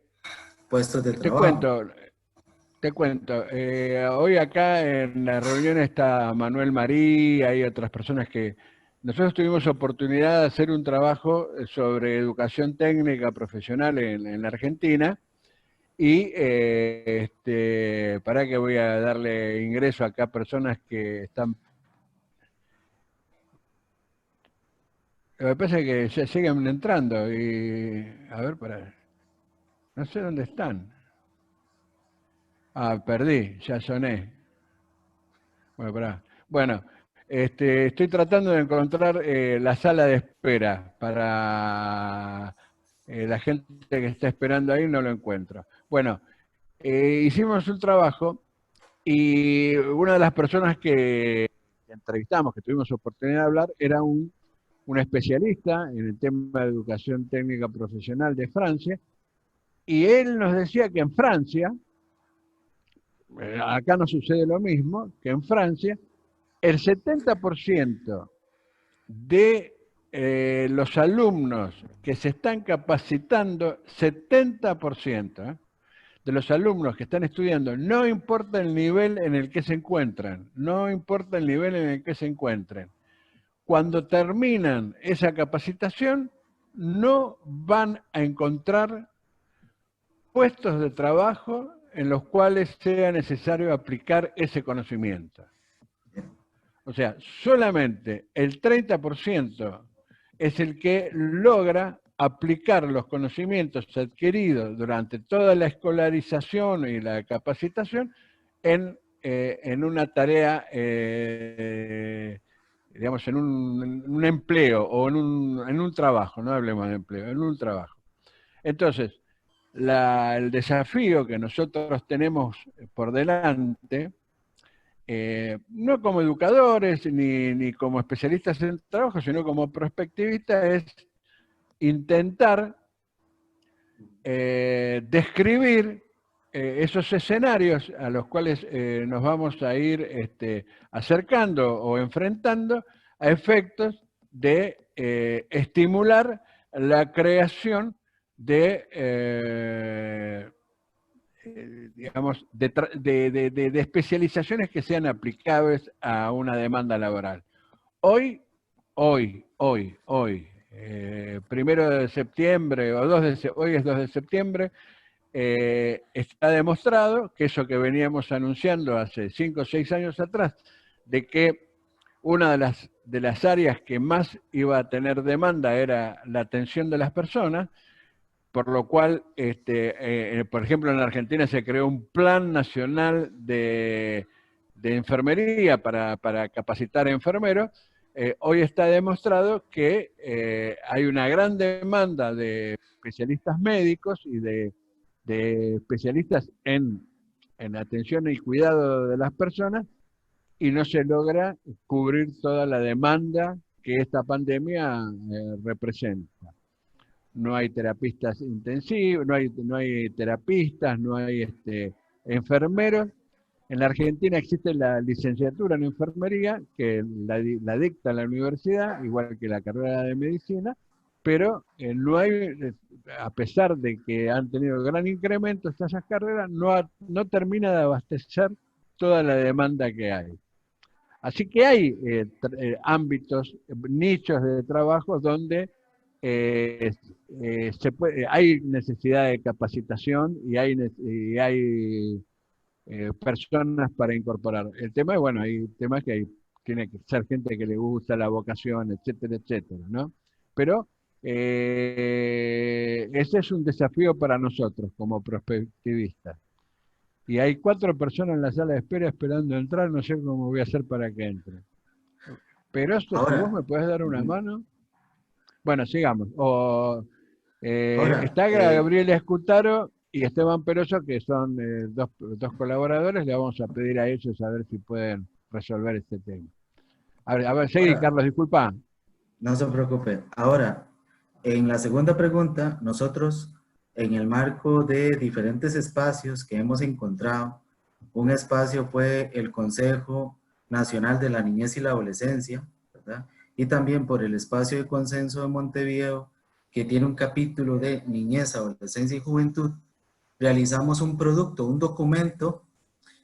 puestos de trabajo. Te cuento. Hoy acá en la reunión está Manuel Marí, hay otras personas que... Nosotros tuvimos oportunidad de hacer un trabajo sobre educación técnica profesional en la Argentina y para que voy a darle ingreso acá a personas que están... Lo que pasa es que se siguen entrando y... A ver, no sé dónde están. Ah, perdí, ya soné. Bueno, pará. Bueno, estoy tratando de encontrar la sala de espera para la gente que está esperando ahí, no lo encuentro. Bueno, hicimos un trabajo y una de las personas que entrevistamos, que tuvimos oportunidad de hablar, era un especialista en el tema de educación técnica profesional de Francia, y él nos decía que en Francia, acá no sucede lo mismo, que en Francia el 70% de los alumnos que se están capacitando, 70%, de los alumnos que están estudiando, no importa el nivel en el que se encuentran, no importa el nivel en el que se encuentren, cuando terminan esa capacitación, no van a encontrar puestos de trabajo en los cuales sea necesario aplicar ese conocimiento. O sea, solamente el 30% es el que logra aplicar los conocimientos adquiridos durante toda la escolarización y la capacitación en una tarea, digamos, en un empleo o en un trabajo, no hablemos de empleo, en un trabajo. Entonces, el desafío que nosotros tenemos por delante, no como educadores ni como especialistas en trabajo, sino como prospectivistas, es intentar describir esos escenarios a los cuales nos vamos a ir acercando o enfrentando a efectos de estimular la creación de, digamos, de especializaciones que sean aplicables a una demanda laboral. Hoy, 1 de septiembre, hoy es 2 de septiembre, está demostrado que eso que veníamos anunciando hace 5 o 6 años atrás, de que una de las áreas que más iba a tener demanda era la atención de las personas, por lo cual, por ejemplo, en la Argentina se creó un plan nacional de enfermería para capacitar enfermeros. Hoy está demostrado que hay una gran demanda de especialistas médicos y de especialistas en atención y cuidado de las personas, y no se logra cubrir toda la demanda que esta pandemia representa. No hay terapistas intensivos, no hay terapistas, no hay enfermeros. En la Argentina existe la licenciatura en enfermería, que la dicta la universidad, igual que la carrera de medicina, pero no hay, a pesar de que han tenido gran incremento esas carreras, no termina de abastecer toda la demanda que hay. Así que hay ámbitos, nichos de trabajo donde hay necesidad de capacitación y hay personas para incorporar. El tema es, bueno, hay temas que tiene que ser gente que le gusta la vocación, etcétera, etcétera, ¿no? Pero ese es un desafío para nosotros como prospectivistas. Y hay 4 personas en la sala de espera esperando entrar, no sé cómo voy a hacer para que entren. Pero esto, si vos me podés dar una mano. Bueno, sigamos. Está Gabriela Escutaro y Esteban Peroso, que son dos colaboradores. Le vamos a pedir a ellos a ver si pueden resolver este tema. A ver, seguí, Carlos, disculpa. No se preocupe. Ahora, en la segunda pregunta, nosotros, en el marco de diferentes espacios que hemos encontrado, un espacio fue el Consejo Nacional de la Niñez y la Adolescencia, ¿verdad? Y también por el espacio de consenso de Montevideo, que tiene un capítulo de niñez, adolescencia y juventud, realizamos un producto, un documento,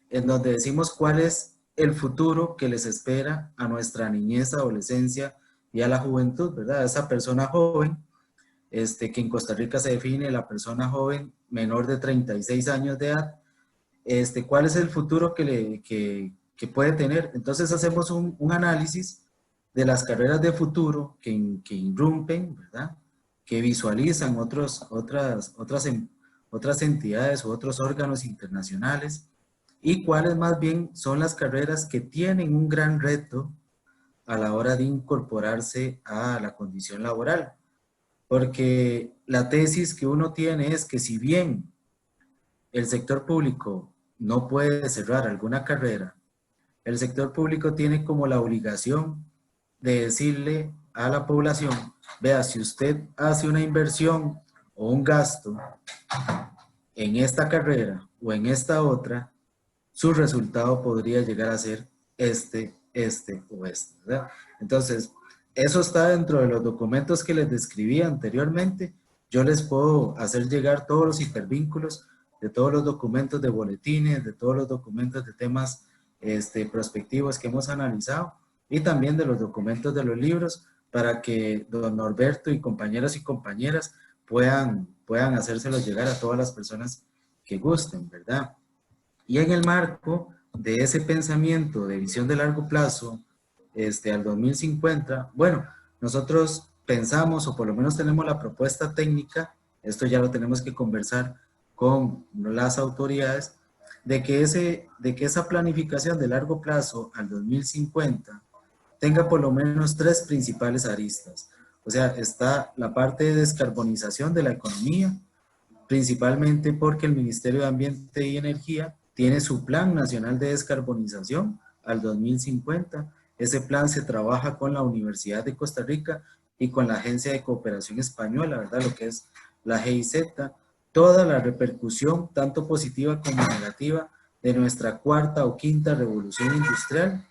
en donde decimos cuál es el futuro que les espera a nuestra niñez, adolescencia y a la juventud, ¿verdad? Esa persona joven, que en Costa Rica se define la persona joven menor de 36 años de edad, cuál es el futuro que puede tener. Entonces hacemos un análisis de las carreras de futuro que irrumpen, ¿verdad? Que visualizan otras entidades u otros órganos internacionales, y cuáles más bien son las carreras que tienen un gran reto a la hora de incorporarse a la condición laboral. Porque la tesis que uno tiene es que si bien el sector público no puede cerrar alguna carrera, el sector público tiene como la obligación de decirle a la población, vea, si usted hace una inversión o un gasto en esta carrera o en esta otra, su resultado podría llegar a ser este o este, ¿verdad? Entonces, eso está dentro de los documentos que les describí anteriormente. Yo les puedo hacer llegar todos los hipervínculos de todos los documentos de boletines, de todos los documentos de temas prospectivos que hemos analizado y también de los documentos de los libros para que don Norberto y compañeros y compañeras puedan hacérselos llegar a todas las personas que gusten, ¿verdad? Y en el marco de ese pensamiento de visión de largo plazo, al 2050, bueno, nosotros pensamos, o por lo menos tenemos la propuesta técnica, esto ya lo tenemos que conversar con las autoridades, de que esa planificación de largo plazo al 2050 tenga por lo menos 3 principales aristas. O sea, está la parte de descarbonización de la economía, principalmente porque el Ministerio de Ambiente y Energía tiene su Plan Nacional de Descarbonización al 2050. Ese plan se trabaja con la Universidad de Costa Rica y con la Agencia de Cooperación Española, ¿verdad? Lo que es la GIZ. Toda la repercusión, tanto positiva como negativa, de nuestra cuarta o quinta revolución industrial,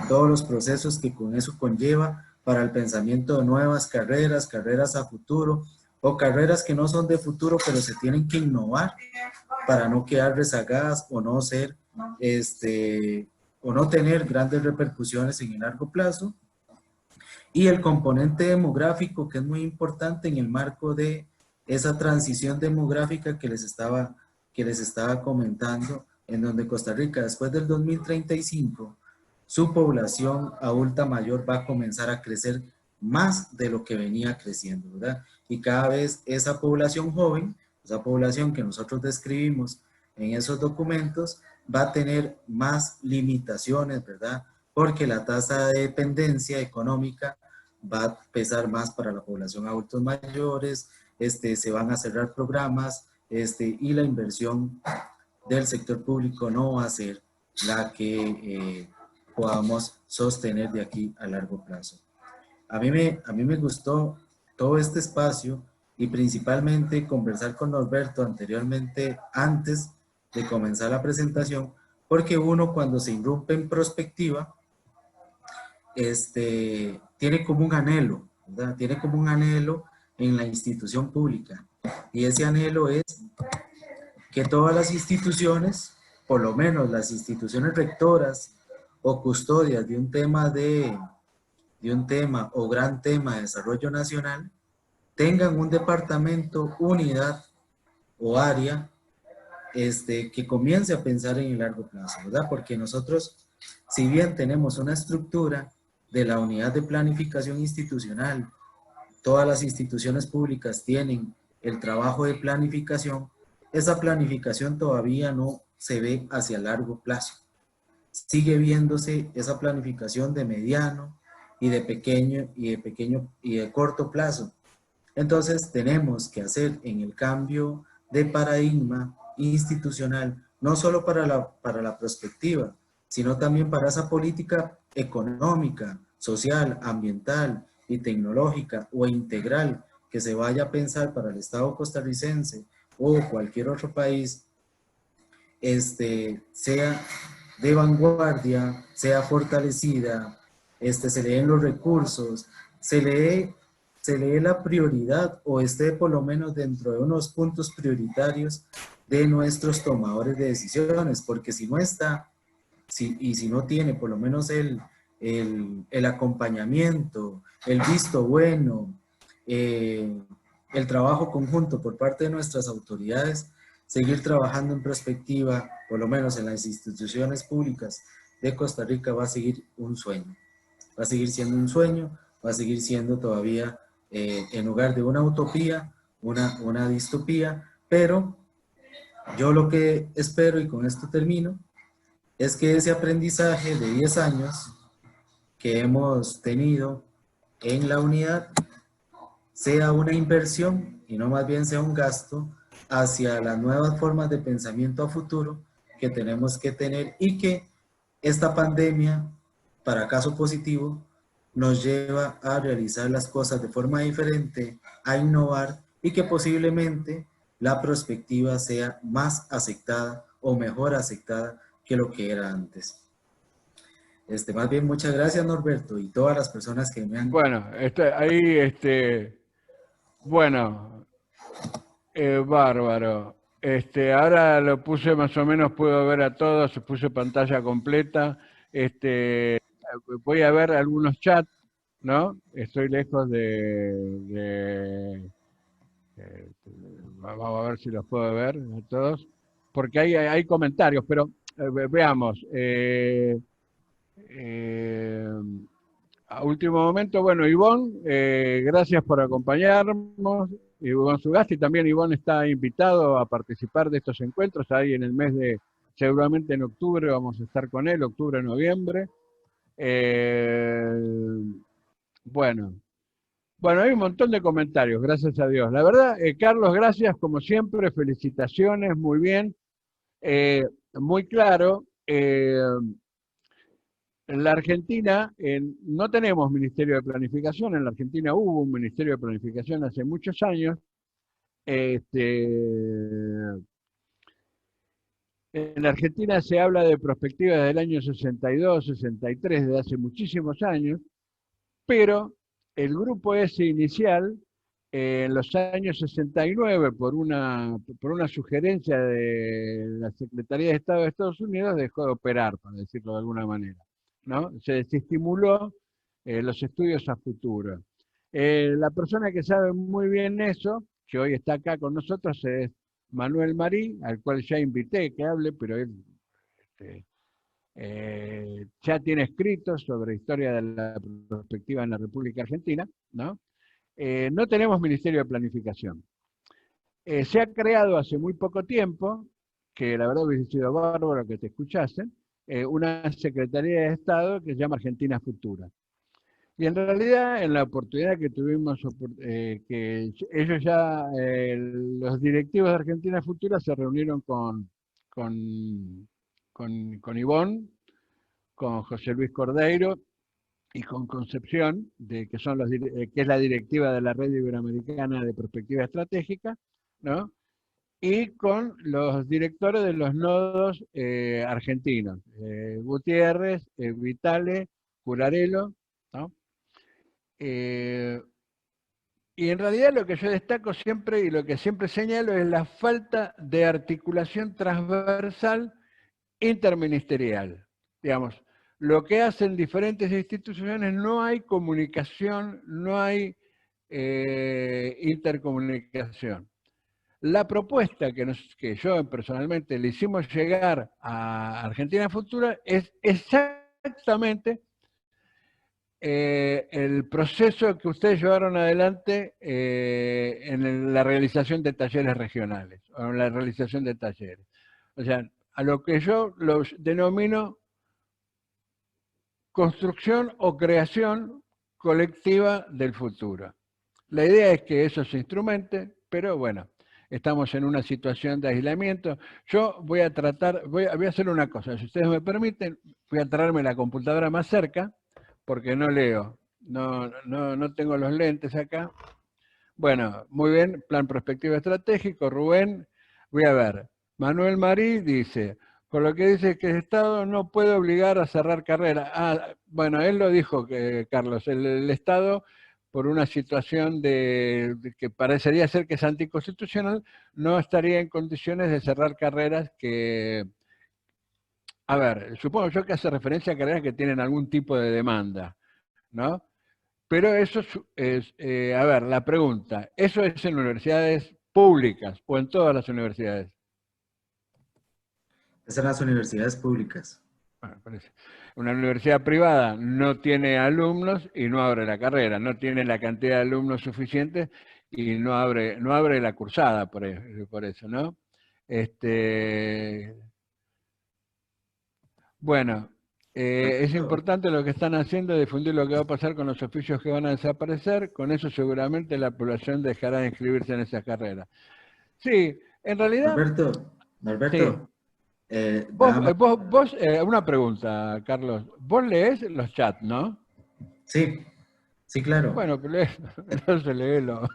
todos los procesos que con eso conlleva para el pensamiento de nuevas carreras, carreras a futuro, o carreras que no son de futuro, pero se tienen que innovar para no quedar rezagadas o no ser, o no tener grandes repercusiones en el largo plazo. Y el componente demográfico, que es muy importante en el marco de esa transición demográfica que les estaba comentando, en donde Costa Rica después del 2035, su población adulta mayor va a comenzar a crecer más de lo que venía creciendo, ¿verdad? Y cada vez esa población joven, esa población que nosotros describimos en esos documentos, va a tener más limitaciones, ¿verdad? Porque la tasa de dependencia económica va a pesar más para la población adultos mayores, se van a cerrar programas, y la inversión del sector público no va a ser la que podamos sostener de aquí a largo plazo. A mí me gustó todo este espacio y principalmente conversar con Norberto anteriormente, antes de comenzar la presentación, porque uno cuando se irrumpe en prospectiva, tiene como un anhelo, ¿verdad? Tiene como un anhelo en la institución pública. Y ese anhelo es que todas las instituciones, por lo menos las instituciones rectoras o custodias de un tema o gran tema de desarrollo nacional, tengan un departamento, unidad o área que comience a pensar en el largo plazo, ¿verdad? Porque nosotros, si bien tenemos una estructura de la unidad de planificación institucional, todas las instituciones públicas tienen el trabajo de planificación, esa planificación todavía no se ve hacia largo plazo. Sigue viéndose esa planificación de mediano y de pequeño y de corto plazo. Entonces tenemos que hacer en el cambio de paradigma institucional, no solo para la prospectiva, sino también para esa política económica, social, ambiental y tecnológica o integral que se vaya a pensar para el Estado costarricense o cualquier otro país, sea de vanguardia, sea fortalecida, se le den los recursos, se le dé la prioridad o esté por lo menos dentro de unos puntos prioritarios de nuestros tomadores de decisiones, porque si no está, y si no tiene por lo menos el acompañamiento, el visto bueno, el trabajo conjunto por parte de nuestras autoridades, seguir trabajando en perspectiva, por lo menos en las instituciones públicas de Costa Rica, va a seguir un sueño. Va a seguir siendo un sueño, va a seguir siendo todavía, en lugar de una utopía, una distopía, pero yo lo que espero, y con esto termino, es que ese aprendizaje de 10 años que hemos tenido en la unidad sea una inversión y no más bien sea un gasto hacia las nuevas formas de pensamiento a futuro que tenemos que tener, y que esta pandemia, para caso positivo, nos lleva a realizar las cosas de forma diferente, a innovar, y que posiblemente la perspectiva sea más aceptada o mejor aceptada que lo que era antes. Más bien, muchas gracias, Norberto, y todas las personas que me han... Bueno, bueno, bárbaro. Ahora lo puse más o menos, puedo ver a todos, puse pantalla completa. Voy a ver algunos chats, ¿no? Estoy lejos vamos a ver si los puedo ver a todos, porque hay comentarios, pero veamos. A último momento, bueno, Ivonne, gracias por acompañarnos. Ivonne Sugasti, también Ivonne está invitado a participar de estos encuentros. Ahí en el mes seguramente en octubre vamos a estar con él, octubre, noviembre. Bueno, hay un montón de comentarios, gracias a Dios. La verdad, Carlos, gracias como siempre, felicitaciones, muy bien, muy claro. En la Argentina no tenemos Ministerio de Planificación, en la Argentina hubo un Ministerio de Planificación hace muchos años. En la Argentina se habla de perspectivas del año 62, 63, desde hace muchísimos años, pero el grupo ese inicial, en los años 69, por una sugerencia de la Secretaría de Estado de Estados Unidos, dejó de operar, para decirlo de alguna manera, ¿no? Se desestimuló los estudios a futuro. La persona que sabe muy bien eso, que hoy está acá con nosotros, es Manuel Marí, al cual ya invité que hable, pero él ya tiene escritos sobre historia de la perspectiva en la República Argentina, ¿no? No tenemos Ministerio de Planificación. Se ha creado hace muy poco tiempo, que la verdad hubiese sido bárbaro que te escuchasen, una Secretaría de Estado que se llama Argentina Futura. Y en realidad, en la oportunidad que tuvimos, que ellos ya, los directivos de Argentina Futura se reunieron con Ivonne, con José Luis Cordeiro y con Concepción, que es la directiva de la Red Iberoamericana de Perspectiva Estratégica, ¿no? Y con los directores de los nodos argentinos, Gutiérrez, Vitale, Curarello, ¿no? Y en realidad lo que yo destaco siempre y lo que siempre señalo es la falta de articulación transversal interministerial. Digamos, lo que hacen diferentes instituciones, no hay comunicación, no hay intercomunicación. La propuesta que yo personalmente le hicimos llegar a Argentina Futura es exactamente el proceso que ustedes llevaron adelante en la realización de talleres regionales, o en la realización de talleres. O sea, a lo que yo los denomino construcción o creación colectiva del futuro. La idea es que eso se instrumente, pero bueno, estamos en una situación de aislamiento. Yo voy a tratar, voy a hacer una cosa, si ustedes me permiten, voy a traerme la computadora más cerca, porque no leo, no tengo los lentes acá. Bueno, muy bien, plan prospectivo estratégico, Rubén, voy a ver. Manuel Marí dice, por lo que dice que el Estado no puede obligar a cerrar carreras. Bueno, él lo dijo, Carlos, el Estado, por una situación de que parecería ser que es anticonstitucional, no estaría en condiciones de cerrar carreras que... A ver, supongo yo que hace referencia a carreras que tienen algún tipo de demanda, ¿no? Pero eso es, a ver, la pregunta, ¿eso es en universidades públicas o en todas las universidades? Es en las universidades públicas. Bueno, parece. Una universidad privada no tiene alumnos y no abre la carrera, no tiene la cantidad de alumnos suficiente y no abre la cursada por eso, ¿no? Bueno, es importante lo que están haciendo, difundir lo que va a pasar con los oficios que van a desaparecer. Con eso seguramente la población dejará de inscribirse en esas carreras. Sí, en realidad... Norberto. Sí. Una pregunta, Carlos. Vos lees los chats, ¿no? Sí, sí, claro. Bueno, pero entonces léelo.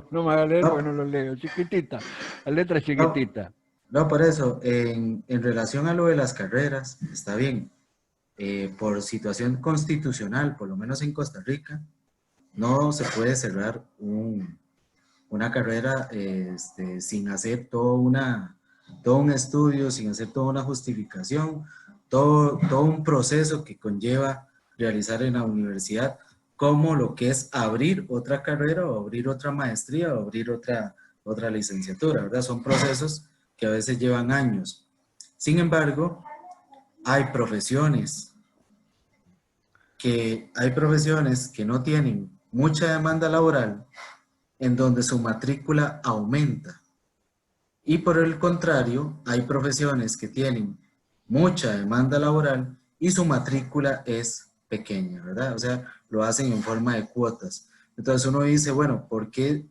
No me hagas leer porque no lo leo. Chiquitita, la letra chiquitita. No, por eso, en relación a lo de las carreras, está bien. por situación constitucional, por lo menos en Costa Rica, no se puede cerrar una carrera sin hacer todo un estudio, sin hacer toda una justificación, todo un proceso que conlleva realizar en la universidad, como lo que es abrir otra carrera o abrir otra maestría o abrir otra licenciatura, ¿verdad? Son procesos que a veces llevan años. Sin embargo, hay profesiones que no tienen mucha demanda laboral, en donde su matrícula aumenta. Y por el contrario, hay profesiones que tienen mucha demanda laboral y su matrícula es pequeña, ¿verdad? O sea, lo hacen en forma de cuotas. Entonces uno dice, bueno, ¿por qué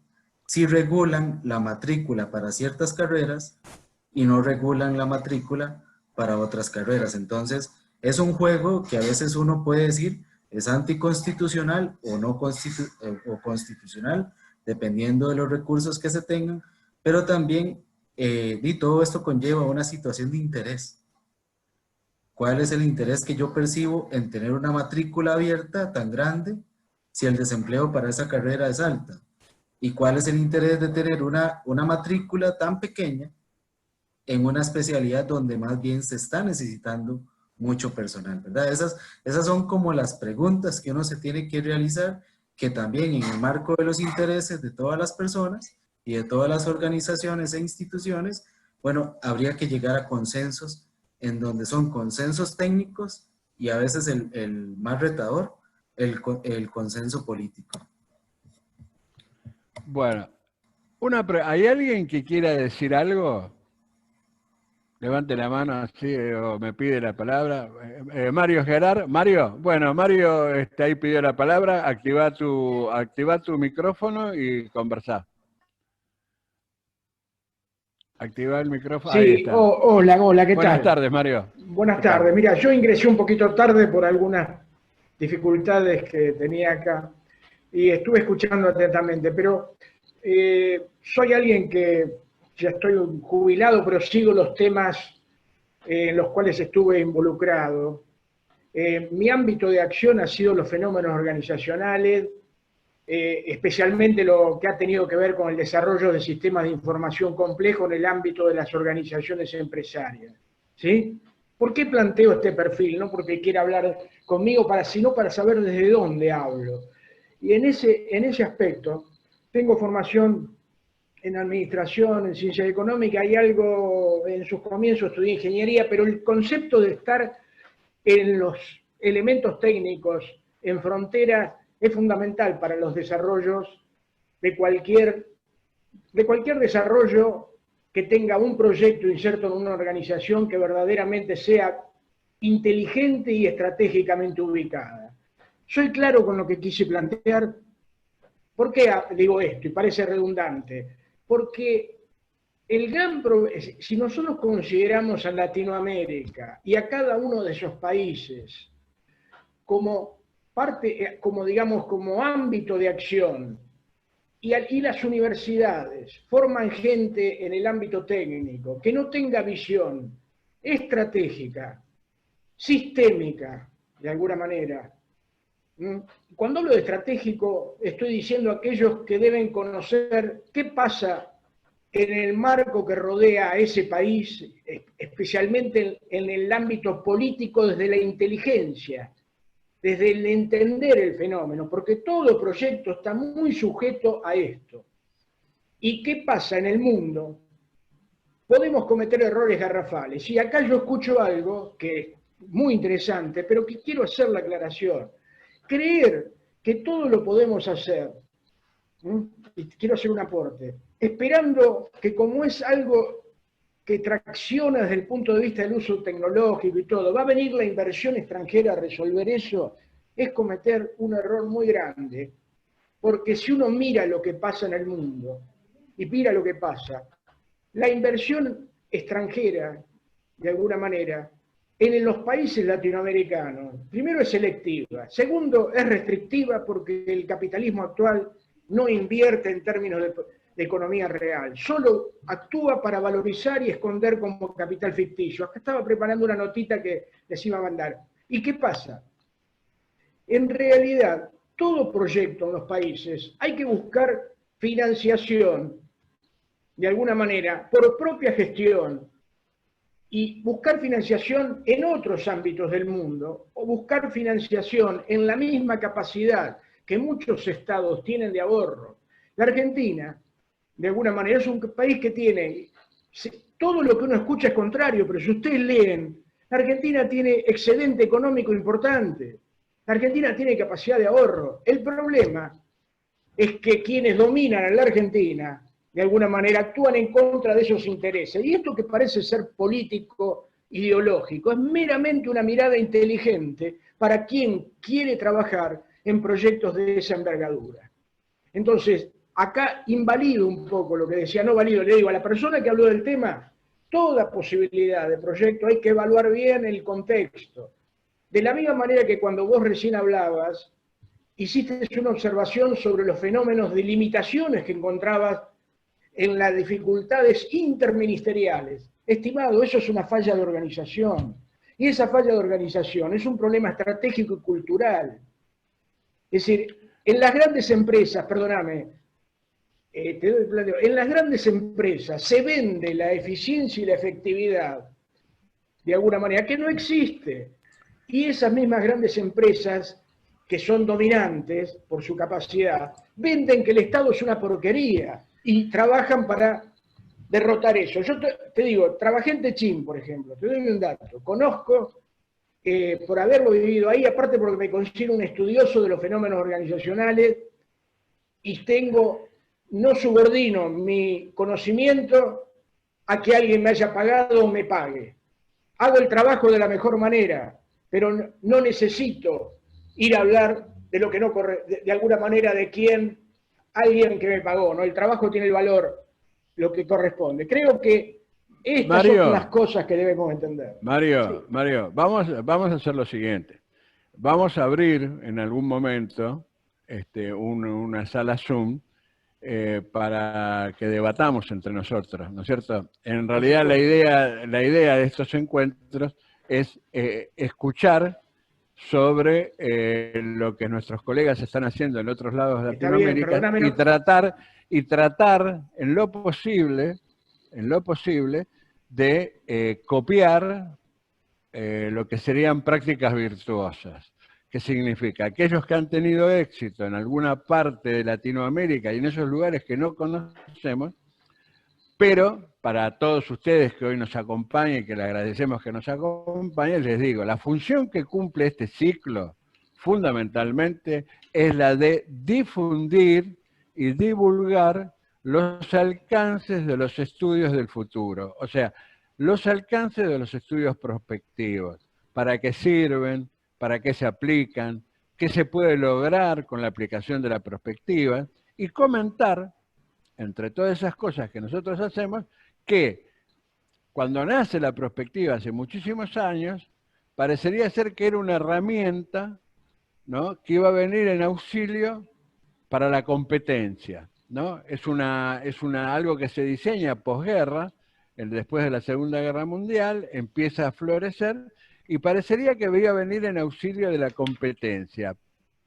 si regulan la matrícula para ciertas carreras y no regulan la matrícula para otras carreras? Entonces, es un juego que a veces uno puede decir es anticonstitucional o no o constitucional, dependiendo de los recursos que se tengan, pero también y todo esto conlleva una situación de interés. ¿Cuál es el interés que yo percibo en tener una matrícula abierta tan grande si el desempleo para esa carrera es alta? ¿Y cuál es el interés de tener una matrícula tan pequeña en una especialidad donde más bien se está necesitando mucho personal, ¿verdad? Esas son como las preguntas que uno se tiene que realizar, que también en el marco de los intereses de todas las personas y de todas las organizaciones e instituciones, bueno, habría que llegar a consensos en donde son consensos técnicos y a veces el más retador, el consenso político. Bueno, ¿hay alguien que quiera decir algo? Levante la mano así o me pide la palabra. Mario Gerard. Mario, bueno, Mario ahí pidió la palabra. Activa tu micrófono y conversá. Activa el micrófono. Sí, ahí está. Hola, ¿qué tal? Buenas tardes, Mario. Buenas tardes. Mira, yo ingresé un poquito tarde por algunas dificultades que tenía acá y estuve escuchando atentamente, pero soy alguien que ya estoy jubilado, pero sigo los temas en los cuales estuve involucrado. Mi ámbito de acción ha sido los fenómenos organizacionales, especialmente lo que ha tenido que ver con el desarrollo de sistemas de información complejos en el ámbito de las organizaciones empresarias. ¿Sí? ¿Por qué planteo este perfil? No porque quiera hablar conmigo, sino para saber desde dónde hablo. Y en ese aspecto, tengo formación en administración, en ciencia económica, hay algo, en sus comienzos estudié ingeniería, pero el concepto de estar en los elementos técnicos, en fronteras, es fundamental para los desarrollos de cualquier desarrollo que tenga un proyecto inserto en una organización que verdaderamente sea inteligente y estratégicamente ubicada. Soy claro con lo que quise plantear. ¿Por qué digo esto? Y parece redundante. Porque si nosotros consideramos a Latinoamérica y a cada uno de esos países como ámbito de acción, y las universidades forman gente en el ámbito técnico que no tenga visión estratégica, sistémica, de alguna manera. Cuando hablo de estratégico, estoy diciendo aquellos que deben conocer qué pasa en el marco que rodea a ese país, especialmente en el ámbito político desde la inteligencia, desde el entender el fenómeno, porque todo proyecto está muy sujeto a esto. ¿Y qué pasa en el mundo? Podemos cometer errores garrafales. Y acá yo escucho algo que es muy interesante, pero que quiero hacer la aclaración. Creer que todo lo podemos hacer, y quiero hacer un aporte, esperando que como es algo que tracciona desde el punto de vista del uso tecnológico y todo, va a venir la inversión extranjera a resolver eso, es cometer un error muy grande, porque si uno mira lo que pasa en el mundo, y mira lo que pasa, la inversión extranjera, de alguna manera, en los países latinoamericanos, primero es selectiva, segundo es restrictiva porque el capitalismo actual no invierte en términos de economía real, solo actúa para valorizar y esconder como capital ficticio. Acá estaba preparando una notita que les iba a mandar. ¿Y qué pasa? En realidad, todo proyecto en los países hay que buscar financiación, de alguna manera, por propia gestión, y buscar financiación en otros ámbitos del mundo, o buscar financiación en la misma capacidad que muchos estados tienen de ahorro. La Argentina, de alguna manera, es un país que tiene, todo lo que uno escucha es contrario, pero si ustedes leen, la Argentina tiene excedente económico importante, la Argentina tiene capacidad de ahorro. El problema es que quienes dominan a la Argentina, de alguna manera, actúan en contra de esos intereses. Y esto que parece ser político, ideológico, es meramente una mirada inteligente para quien quiere trabajar en proyectos de esa envergadura. Entonces, acá invalido un poco lo que decía, no valido, le digo a la persona que habló del tema, toda posibilidad de proyecto hay que evaluar bien el contexto. De la misma manera que cuando vos recién hablabas, hiciste una observación sobre los fenómenos de limitaciones que encontrabas en las dificultades interministeriales. Estimado, eso es una falla de organización. Y esa falla de organización es un problema estratégico y cultural. Es decir, en las grandes empresas, perdóname, te doy el planteo, en las grandes empresas se vende la eficiencia y la efectividad de alguna manera que no existe. Y esas mismas grandes empresas que son dominantes por su capacidad, venden que el Estado es una porquería y trabajan para derrotar eso. Yo te digo, trabajé en Techín, por ejemplo, te doy un dato, conozco por haberlo vivido ahí, aparte porque me considero un estudioso de los fenómenos organizacionales y no subordino mi conocimiento a que alguien me haya pagado o me pague. Hago el trabajo de la mejor manera, pero no necesito ir a hablar de lo que no corre, de alguna manera de alguien que me pagó, ¿no? El trabajo tiene el valor, lo que corresponde. Creo que estas son las cosas que debemos entender. Mario, vamos a hacer lo siguiente. Vamos a abrir en algún momento una sala Zoom para que debatamos entre nosotros, ¿no es cierto? En realidad la idea de estos encuentros es escuchar sobre lo que nuestros colegas están haciendo en otros lados de Latinoamérica y tratar en lo posible de copiar lo que serían prácticas virtuosas. ¿Qué significa? Aquellos que han tenido éxito en alguna parte de Latinoamérica y en esos lugares que no conocemos, pero para todos ustedes que hoy nos acompañan y que les agradecemos que nos acompañen, les digo, la función que cumple este ciclo fundamentalmente es la de difundir y divulgar los alcances de los estudios del futuro, o sea, los alcances de los estudios prospectivos, para qué sirven, para qué se aplican, qué se puede lograr con la aplicación de la prospectiva y comentar, entre todas esas cosas que nosotros hacemos, que cuando nace la prospectiva hace muchísimos años, parecería ser que era una herramienta, ¿no?, que iba a venir en auxilio para la competencia, ¿no? Es algo que se diseña posguerra, después de la Segunda Guerra Mundial, empieza a florecer y parecería que iba a venir en auxilio de la competencia,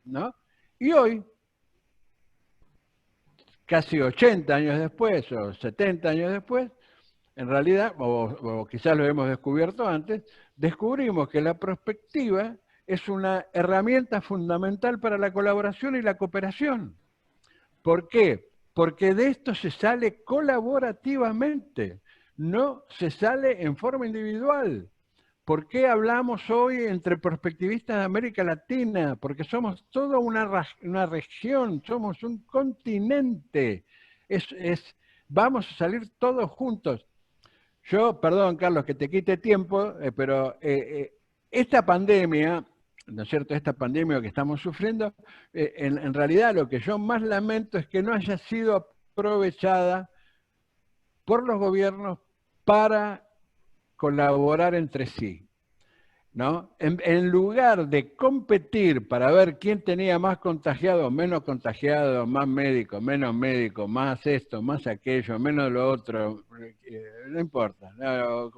¿no? Y hoy, casi 80 años después o 70 años después, en realidad, o quizás lo hemos descubierto antes, descubrimos que la prospectiva es una herramienta fundamental para la colaboración y la cooperación. ¿Por qué? Porque de esto se sale colaborativamente, no se sale en forma individual. ¿Por qué hablamos hoy entre prospectivistas de América Latina? Porque somos toda una región, somos un continente. Vamos a salir todos juntos. Yo, perdón, Carlos, que te quite tiempo, pero esta pandemia, ¿no es cierto?, esta pandemia que estamos sufriendo, en realidad lo que yo más lamento es que no haya sido aprovechada por los gobiernos para colaborar entre sí, ¿no? En lugar de competir para ver quién tenía más contagiado, menos contagiado, más médico, menos médico, más esto, más aquello, menos lo otro, no importa,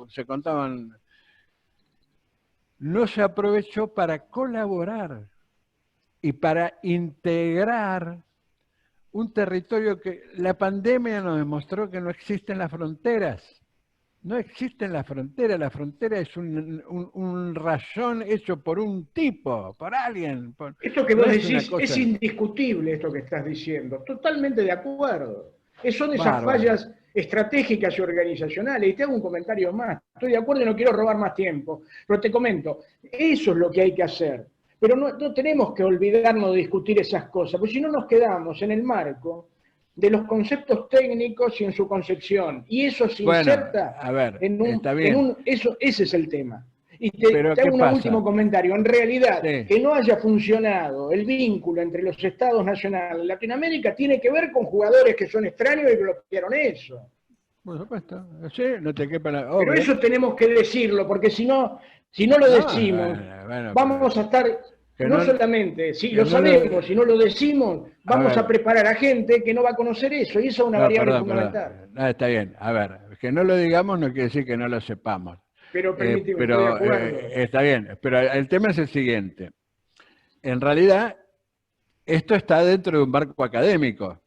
se contaban no se aprovechó para colaborar y para integrar un territorio que la pandemia nos demostró que no existen las fronteras. No existen las fronteras. La frontera es un rayón hecho por un tipo, por alguien. Esto que vos decís es indiscutible, esto que estás diciendo. Totalmente de acuerdo. Son esas fallas estratégicas y organizacionales. Y te hago un comentario más. Estoy de acuerdo y no quiero robar más tiempo. Pero te comento, eso es lo que hay que hacer. Pero no tenemos que olvidarnos de discutir esas cosas, porque si no nos quedamos en el marco de los conceptos técnicos y en su concepción. Y eso se inserta ese es el tema. Y te hago un último comentario. En realidad, que no haya funcionado el vínculo entre los estados nacionales y Latinoamérica tiene que ver con jugadores que son extraños y bloquearon eso. Por supuesto. Sí, no te quepa la... Pero eso tenemos que decirlo, porque si no lo decimos, vamos a estar... No solamente, si lo sabemos, si no lo decimos, vamos a preparar a gente que no va a conocer eso, y eso es una variable fundamental. Está bien, a ver, que no lo digamos no quiere decir que no lo sepamos. Pero permíteme, estoy de acuerdo. Está bien, pero el tema es el siguiente. En realidad, esto está dentro de un marco académico.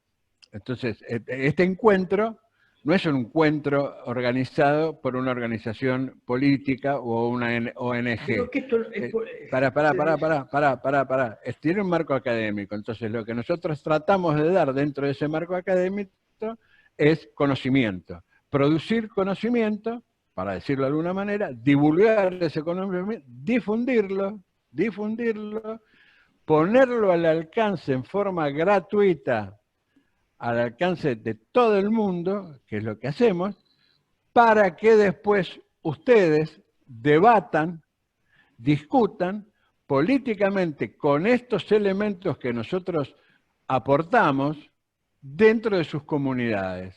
Entonces, este encuentro no es un encuentro organizado por una organización política o una ONG. Pará. Tiene un marco académico. Entonces, lo que nosotros tratamos de dar dentro de ese marco académico es conocimiento. Producir conocimiento, para decirlo de alguna manera, divulgar ese conocimiento, difundirlo, ponerlo al alcance en forma gratuita, al alcance de todo el mundo, que es lo que hacemos, para que después ustedes debatan, discutan políticamente con estos elementos que nosotros aportamos dentro de sus comunidades.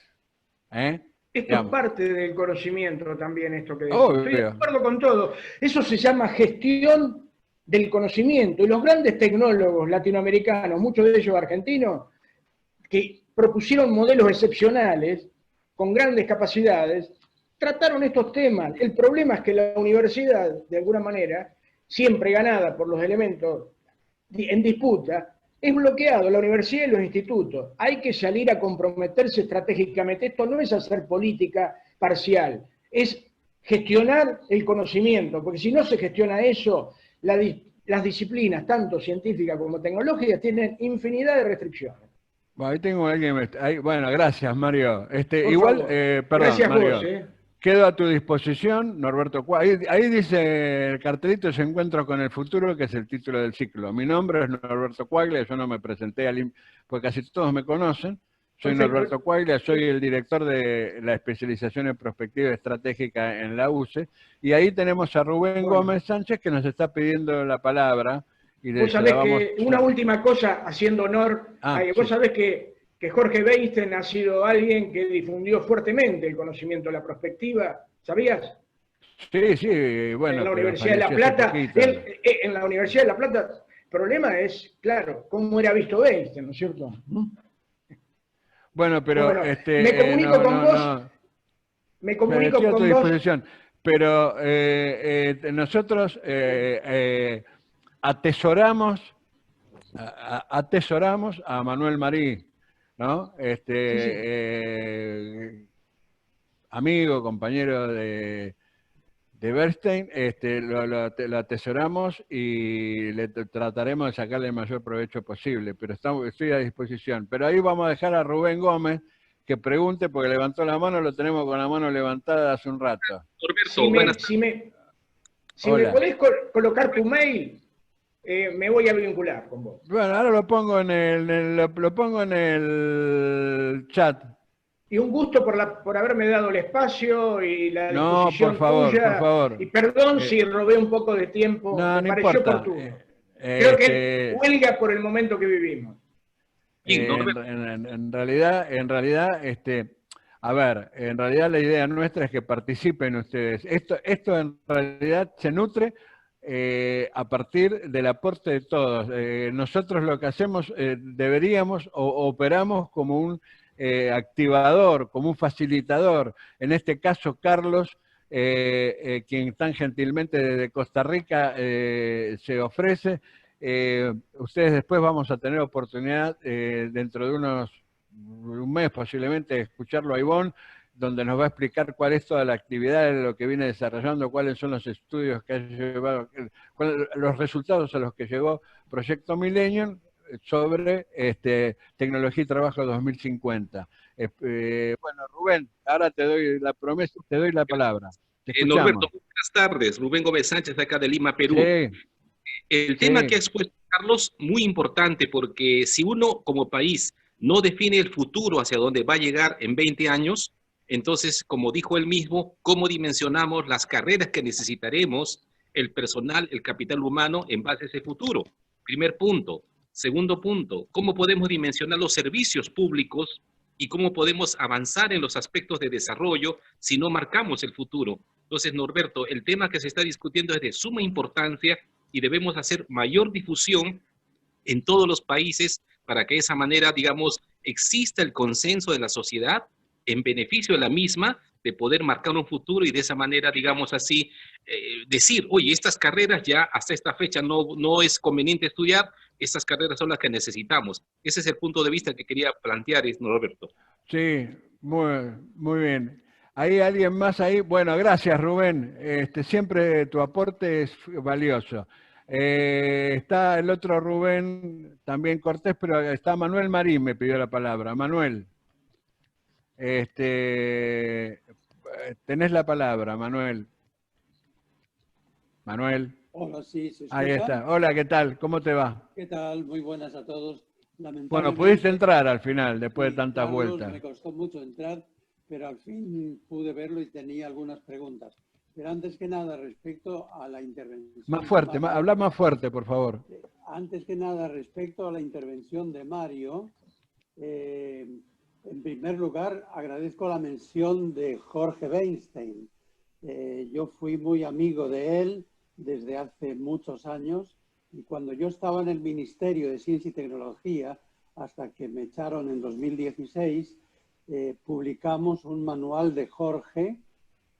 Esto es parte del conocimiento también, esto que decís. Estoy de acuerdo con todo. Eso se llama gestión del conocimiento. Y los grandes tecnólogos latinoamericanos, muchos de ellos argentinos, que propusieron modelos excepcionales, con grandes capacidades, trataron estos temas. El problema es que la universidad, de alguna manera, siempre ganada por los elementos en disputa, es bloqueado, la universidad y los institutos. Hay que salir a comprometerse estratégicamente. Esto no es hacer política parcial, es gestionar el conocimiento, porque si no se gestiona eso, las disciplinas, tanto científicas como tecnológicas, tienen infinidad de restricciones. Bueno, ahí tengo a alguien. Bueno, gracias, Mario. Igual, perdón, gracias Mario. Vos, Quedo a tu disposición, Norberto Quaglia. Ahí dice el cartelito, ese encuentro con el futuro, que es el título del ciclo. Mi nombre es Norberto Quaglia, yo no me presenté, porque casi todos me conocen. Soy Norberto Quaglia, soy el director de la especialización en prospectiva estratégica en la UCE. Y ahí tenemos a Rubén Gómez Sánchez, que nos está pidiendo la palabra. Vos sabés que, una última cosa, haciendo honor, vos sabés que Jorge Weinstein ha sido alguien que difundió fuertemente el conocimiento de la prospectiva, ¿sabías? Sí, bueno. En la Universidad de La Plata, en la Universidad de La Plata, el problema es, claro, cómo era visto Weinstein, ¿no es cierto? Bueno, pero... me comunico con vos. Me comunico con vos. Pero nosotros atesoramos a Manuel Marí, ¿no? Amigo, compañero de Bernstein, lo atesoramos y le trataremos de sacarle el mayor provecho posible, pero estoy a disposición. Pero ahí vamos a dejar a Rubén Gómez que pregunte, porque levantó la mano, lo tenemos con la mano levantada hace un rato. Si me podés colocar tu mail, me voy a vincular con vos. Bueno, ahora lo pongo en el chat. Y un gusto por haberme dado el espacio y la disposición tuya. Por favor. Y perdón si robé un poco de tiempo, me pareció oportuno. Creo que huelga por el momento que vivimos. En realidad, a ver, en realidad la idea nuestra es que participen ustedes. Esto en realidad se nutre a partir del aporte de todos. Nosotros lo que hacemos, deberíamos o operamos como un activador, como un facilitador. En este caso, Carlos quien tan gentilmente desde Costa Rica se ofrece. Ustedes después vamos a tener oportunidad dentro de un mes posiblemente de escucharlo a Ivonne, donde nos va a explicar cuál es toda la actividad de lo que viene desarrollando, cuáles son los estudios que ha llevado, los resultados a los que llegó Proyecto Millennium sobre tecnología y trabajo 2050. Bueno, Rubén, ahora te doy la promesa, te doy la palabra. Te escuchamos. Norberto, buenas tardes. Rubén Gómez Sánchez, de acá de Lima, Perú. Sí, El tema que ha expuesto Carlos, muy importante, porque si uno como país no define el futuro hacia dónde va a llegar en 20 años, entonces, como dijo él mismo, ¿cómo dimensionamos las carreras que necesitaremos, el personal, el capital humano en base a ese futuro? Primer punto. Segundo punto, ¿cómo podemos dimensionar los servicios públicos y cómo podemos avanzar en los aspectos de desarrollo si no marcamos el futuro? Entonces, Norberto, el tema que se está discutiendo es de suma importancia y debemos hacer mayor difusión en todos los países para que de esa manera, digamos, exista el consenso de la sociedad en beneficio de la misma, de poder marcar un futuro y de esa manera, digamos así, decir, oye, estas carreras ya hasta esta fecha no es conveniente estudiar, estas carreras son las que necesitamos. Ese es el punto de vista que quería plantear, Norberto. Sí, muy bien. ¿Hay alguien más ahí? Bueno, gracias Rubén. Siempre tu aporte es valioso. Está el otro Rubén, también Cortés, pero está Manuel Marín, me pidió la palabra. Manuel, tenés la palabra, Manuel. Manuel. Hola, sí, ¿se escucha? Ahí está. Hola, ¿qué tal? ¿Cómo te va? ¿Qué tal? Muy buenas a todos. Bueno, pudiste entrar al final, después de tantas Carlos, vueltas. Me costó mucho entrar, pero al fin pude verlo y tenía algunas preguntas. Pero antes que nada, respecto a la intervención... Más fuerte, habla más fuerte, por favor. Antes que nada, respecto a la intervención de Mario, en primer lugar, agradezco la mención de Jorge Weinstein. Yo fui muy amigo de él desde hace muchos años y cuando yo estaba en el Ministerio de Ciencia y Tecnología, hasta que me echaron en 2016, publicamos un manual de Jorge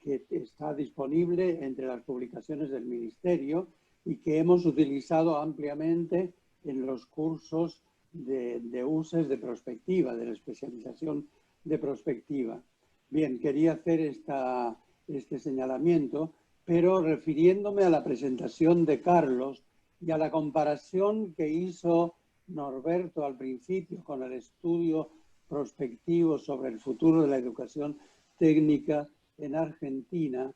que está disponible entre las publicaciones del Ministerio y que hemos utilizado ampliamente en los cursos de UCES de prospectiva, de la especialización de prospectiva. Bien, quería hacer este señalamiento, pero refiriéndome a la presentación de Carlos y a la comparación que hizo Norberto al principio con el estudio prospectivo sobre el futuro de la educación técnica en Argentina,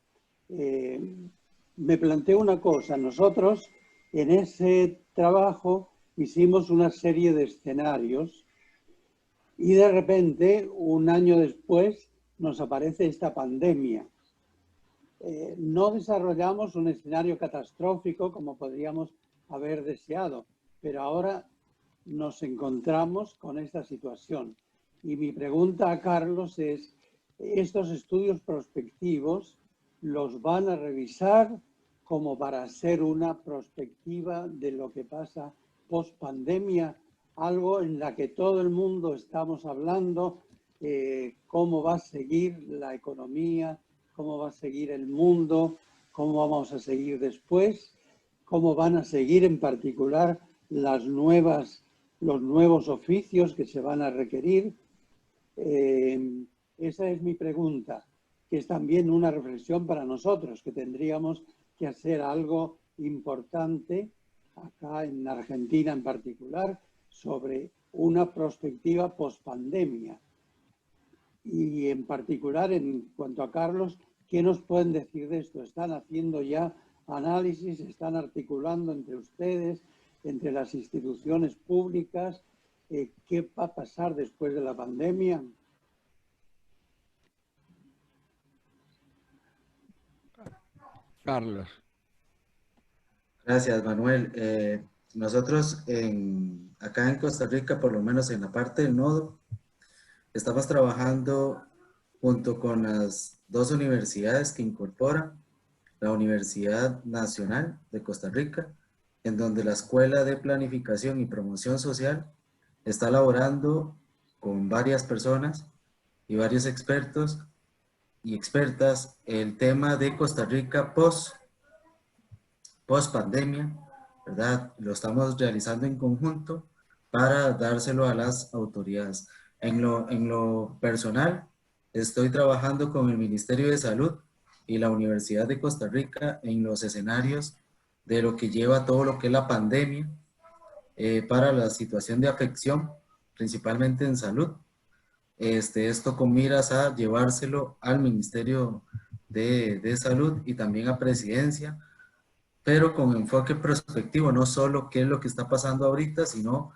me planteo una cosa. Nosotros en ese trabajo hicimos una serie de escenarios y de repente, un año después, nos aparece esta pandemia. No desarrollamos un escenario catastrófico como podríamos haber deseado, pero ahora nos encontramos con esta situación. Y mi pregunta a Carlos es, ¿estos estudios prospectivos los van a revisar como para hacer una prospectiva de lo que pasa post pandemia? Algo en la que todo el mundo estamos hablando, cómo va a seguir la economía, cómo va a seguir el mundo, cómo vamos a seguir después, cómo van a seguir en particular los nuevos oficios que se van a requerir. Esa es mi pregunta, que es también una reflexión para nosotros, que tendríamos que hacer algo importante acá en Argentina en particular sobre una perspectiva post-pandemia. Y en particular, en cuanto a Carlos, ¿qué nos pueden decir de esto? ¿Están haciendo ya análisis? ¿Están articulando entre ustedes, entre las instituciones públicas? ¿Qué va a pasar después de la pandemia? Carlos. Gracias, Manuel. Nosotros acá en Costa Rica, por lo menos en la parte del nodo, estamos trabajando junto con las dos universidades que incorpora, la Universidad Nacional de Costa Rica, en donde la Escuela de Planificación y Promoción Social está laborando con varias personas y varios expertos y expertas el tema de Costa Rica post pandemia, ¿verdad? Lo estamos realizando en conjunto para dárselo a las autoridades. En lo personal, estoy trabajando con el Ministerio de Salud y la Universidad de Costa Rica en los escenarios de lo que lleva todo lo que es la pandemia para la situación de afección, principalmente en salud. Esto con miras a llevárselo al Ministerio de Salud y también a Presidencia, pero con enfoque prospectivo, no solo qué es lo que está pasando ahorita, sino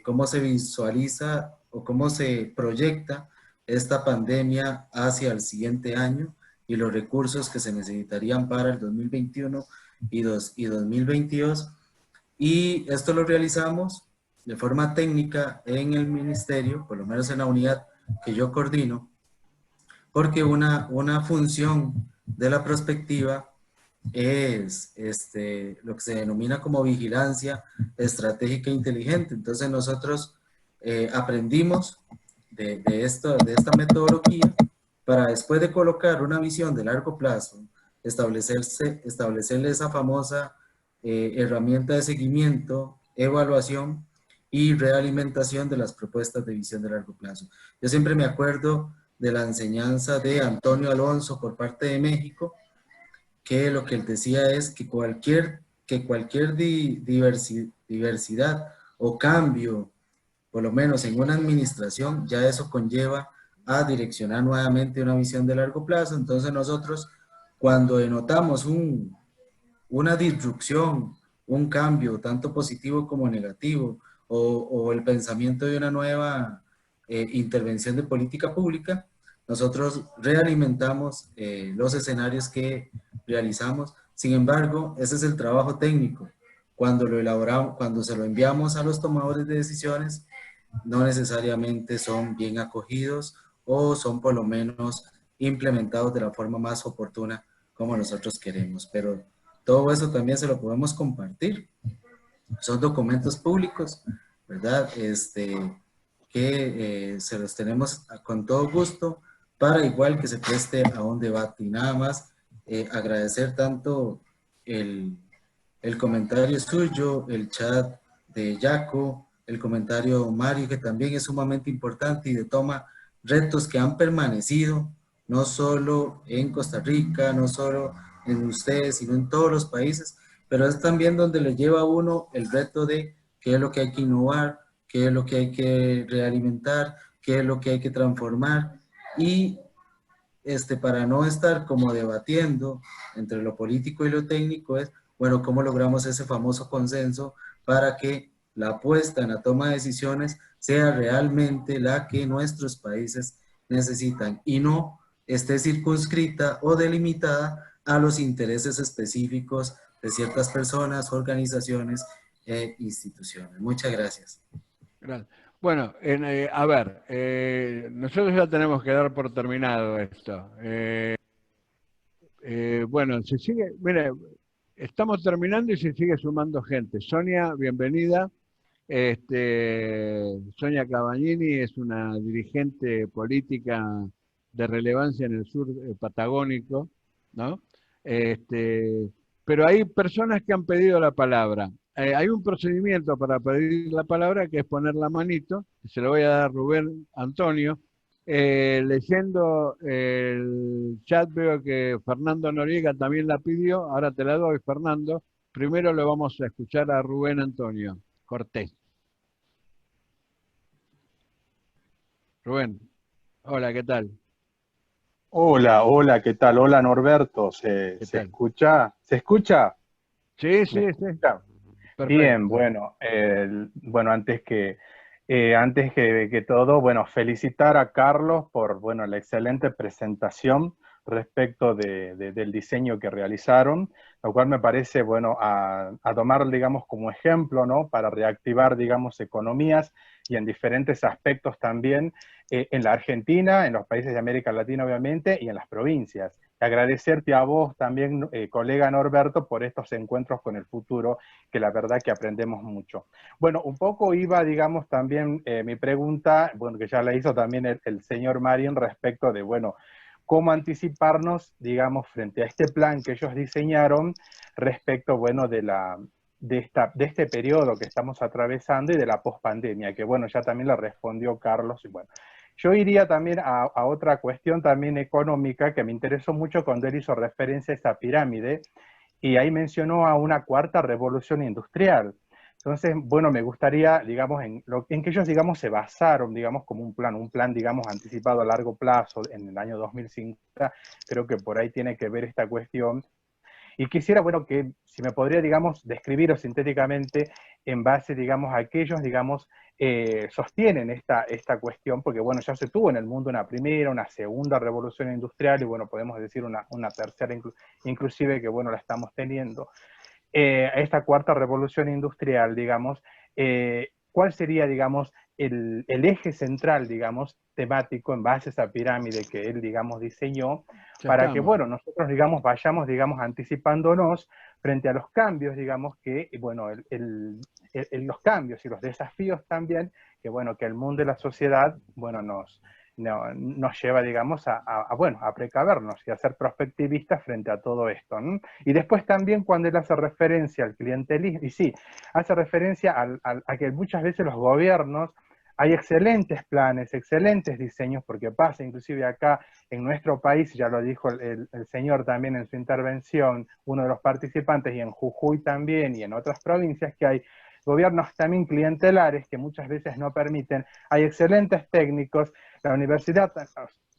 cómo se visualiza o cómo se proyecta esta pandemia hacia el siguiente año y los recursos que se necesitarían para el 2021 y 2022. Y esto lo realizamos de forma técnica en el ministerio, por lo menos en la unidad que yo coordino, porque una función de la prospectiva es lo que se denomina como vigilancia estratégica inteligente. Entonces nosotros aprendimos de esta metodología para, después de colocar una visión de largo plazo, establecerle esa famosa herramienta de seguimiento, evaluación y realimentación de las propuestas de visión de largo plazo. Yo siempre me acuerdo de la enseñanza de Antonio Alonso por parte de México, que lo que él decía es que cualquier diversidad o cambio, por lo menos en una administración, ya eso conlleva a direccionar nuevamente una visión de largo plazo. Entonces nosotros, cuando denotamos una disrupción, un cambio, tanto positivo como negativo, o el pensamiento de una nueva intervención de política pública, nosotros realimentamos los escenarios que realizamos. Sin embargo, ese es el trabajo técnico. Cuando lo elaboramos, cuando se lo enviamos a los tomadores de decisiones, no necesariamente son bien acogidos o son por lo menos implementados de la forma más oportuna como nosotros queremos. Pero todo eso también se lo podemos compartir. Son documentos públicos, ¿verdad? Que se los tenemos con todo gusto para igual que se preste a un debate. Y nada más agradecer tanto el comentario suyo, el chat de Jaco, el comentario de Mario, que también es sumamente importante y de toma retos que han permanecido, no solo en Costa Rica, no solo en ustedes, sino en todos los países, pero es también donde le lleva a uno el reto de qué es lo que hay que innovar, qué es lo que hay que realimentar, qué es lo que hay que transformar, y para no estar como debatiendo entre lo político y lo técnico es, bueno, ¿cómo logramos ese famoso consenso para que la apuesta en la toma de decisiones sea realmente la que nuestros países necesitan y no esté circunscrita o delimitada a los intereses específicos de ciertas personas, organizaciones e instituciones? Muchas gracias. Gracias. Bueno, a ver, nosotros ya tenemos que dar por terminado esto. Bueno, se sigue, mire, estamos terminando y se sigue sumando gente. Sonia, bienvenida. Sonia Cabagnini es una dirigente política de relevancia en el sur patagónico, ¿no? Pero hay personas que han pedido la palabra. Hay un procedimiento para pedir la palabra que es poner la manito, se lo voy a dar a Rubén Antonio. Leyendo el chat veo que Fernando Noriega también la pidió, ahora te la doy, Fernando. Primero lo vamos a escuchar a Rubén Antonio Cortés. Rubén, hola, ¿qué tal? Hola, hola, ¿qué tal? Hola Norberto, ¿se escucha? ¿Se escucha? Sí, sí, sí. Perfecto. Bien, bueno, antes que todo, bueno, felicitar a Carlos por, bueno, la excelente presentación respecto del diseño que realizaron, lo cual me parece, bueno, a tomar, digamos, como ejemplo, ¿no? Para reactivar, digamos, economías y en diferentes aspectos también, en la Argentina, en los países de América Latina, obviamente, y en las provincias. Agradecerte a vos también, colega Norberto, por estos encuentros con el futuro, que la verdad que aprendemos mucho. Bueno, un poco iba, digamos, también mi pregunta, bueno, que ya la hizo también el señor Marín respecto de, bueno, cómo anticiparnos, digamos, frente a este plan que ellos diseñaron respecto, bueno, de este periodo que estamos atravesando y de la pospandemia, que bueno, ya también la respondió Carlos. Y bueno, yo iría también a otra cuestión también económica que me interesó mucho cuando él hizo referencia a esta pirámide, y ahí mencionó a una cuarta revolución industrial. Entonces, bueno, me gustaría, digamos, en que ellos, digamos, se basaron, digamos, como un plan, digamos, anticipado a largo plazo en el año 2050, creo que por ahí tiene que ver esta cuestión. Y quisiera, bueno, que si me podría, digamos, describir sintéticamente en base, digamos, a aquellos, digamos, sostienen esta cuestión, porque, bueno, ya se tuvo en el mundo una primera, una segunda revolución industrial, y, bueno, podemos decir una tercera inclusive, que, bueno, la estamos teniendo. Esta cuarta revolución industrial, digamos, ¿cuál sería, digamos, el eje central, digamos, temático en base a esa pirámide que él, digamos, diseñó, para que, bueno, nosotros, digamos, vayamos, digamos, anticipándonos frente a los cambios, digamos, que, bueno, los cambios y los desafíos también, que, bueno, que el mundo y la sociedad, bueno, nos lleva, digamos, bueno, a precavernos y a ser prospectivistas frente a todo esto, ¿no? Y después también cuando él hace referencia al clientelismo, y sí, hace referencia a que muchas veces los gobiernos, hay excelentes planes, excelentes diseños, porque pasa inclusive acá en nuestro país, ya lo dijo el señor también en su intervención, uno de los participantes, y en Jujuy también, y en otras provincias, que hay gobiernos también clientelares que muchas veces no permiten. Hay excelentes técnicos, la universidad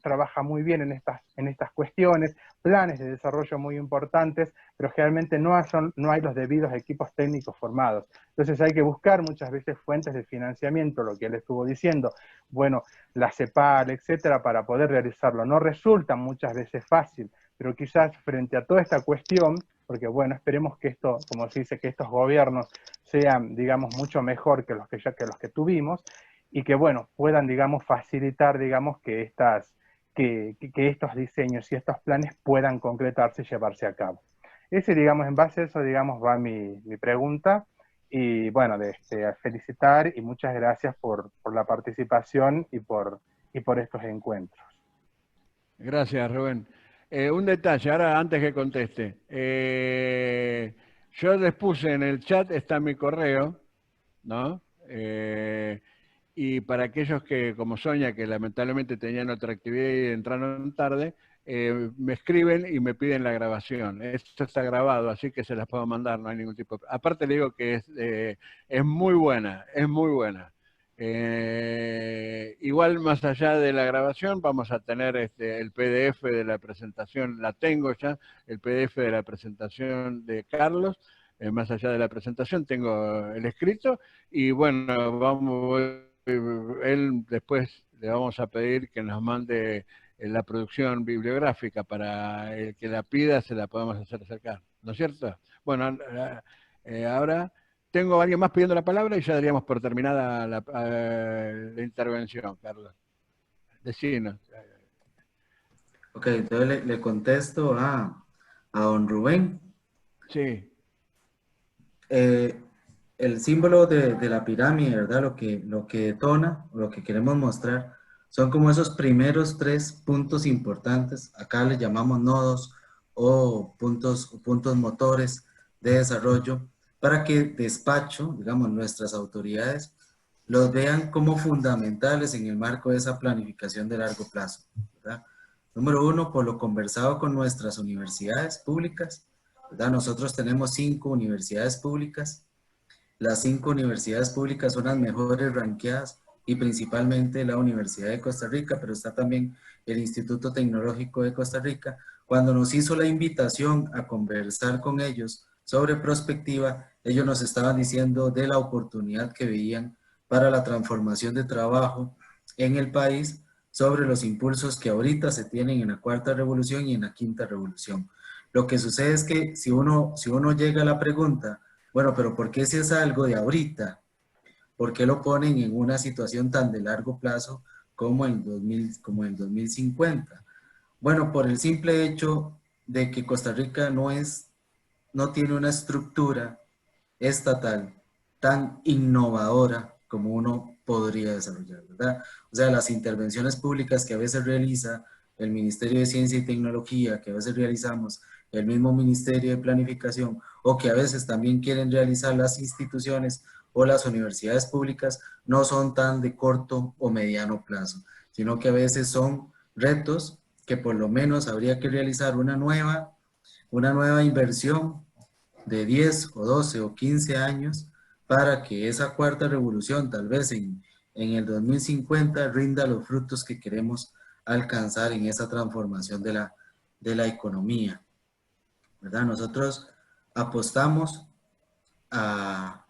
trabaja muy bien en estas cuestiones, planes de desarrollo muy importantes, pero generalmente no hay los debidos equipos técnicos formados. Entonces hay que buscar muchas veces fuentes de financiamiento, lo que él estuvo diciendo, bueno, la CEPAL, etcétera, para poder realizarlo. No resulta muchas veces fácil, pero quizás frente a toda esta cuestión, porque bueno, esperemos que esto, como se dice, que estos gobiernos sean, digamos, mucho mejor que los que tuvimos, y que, bueno, puedan, digamos, facilitar, digamos, que estos diseños y estos planes puedan concretarse y llevarse a cabo. Ese, digamos, en base a eso, digamos, va mi pregunta, y bueno, felicitar y muchas gracias por la participación y por estos encuentros. Gracias, Rubén. Un detalle, ahora antes que conteste. Yo les puse en el chat, está mi correo, ¿no? Y para aquellos que, como Sonia, que lamentablemente tenían otra actividad y entraron tarde, me escriben y me piden la grabación. Esto está grabado, así que se las puedo mandar, no hay ningún tipo de... Aparte le digo que es muy buena, es muy buena. Igual, más allá de la grabación, vamos a tener el PDF de la presentación, la tengo ya, el PDF de la presentación de Carlos, más allá de la presentación tengo el escrito, y bueno, él después le vamos a pedir que nos mande la producción bibliográfica, para el que la pida se la podemos hacer acercar, ¿no es cierto? Bueno, ahora... Tengo a alguien más pidiendo la palabra y ya daríamos por terminada la intervención, Carlos. Decinos. Ok, entonces le contesto a don Rubén. Sí. El símbolo de la pirámide, ¿verdad? Lo que detona, lo que queremos mostrar, son como esos primeros 3 puntos importantes. Acá les llamamos nodos o puntos motores de desarrollo, para que despacho, digamos, nuestras autoridades, los vean como fundamentales en el marco de esa planificación de largo plazo, ¿verdad? Número 1, por lo conversado con nuestras universidades públicas, ¿verdad? Nosotros tenemos 5 universidades públicas. Las 5 universidades públicas son las mejores ranqueadas, y principalmente la Universidad de Costa Rica, pero está también el Instituto Tecnológico de Costa Rica. Cuando nos hizo la invitación a conversar con ellos sobre prospectiva, ellos nos estaban diciendo de la oportunidad que veían para la transformación de trabajo en el país, sobre los impulsos que ahorita se tienen en la cuarta revolución y en la quinta revolución. Lo que sucede es que si uno llega a la pregunta, bueno, pero ¿por qué si es algo de ahorita? ¿Por qué lo ponen en una situación tan de largo plazo como en 2050? Bueno, por el simple hecho de que Costa Rica no tiene una estructura estatal tan innovadora como uno podría desarrollar, ¿verdad? O sea, las intervenciones públicas que a veces realiza el Ministerio de Ciencia y Tecnología, que a veces realizamos el mismo Ministerio de Planificación, o que a veces también quieren realizar las instituciones o las universidades públicas, no son tan de corto o mediano plazo, sino que a veces son retos que por lo menos habría que realizar una nueva inversión de 10 o 12 o 15 años para que esa cuarta revolución, tal vez en el 2050, rinda los frutos que queremos alcanzar en esa transformación de la economía, ¿verdad? Nosotros apostamos a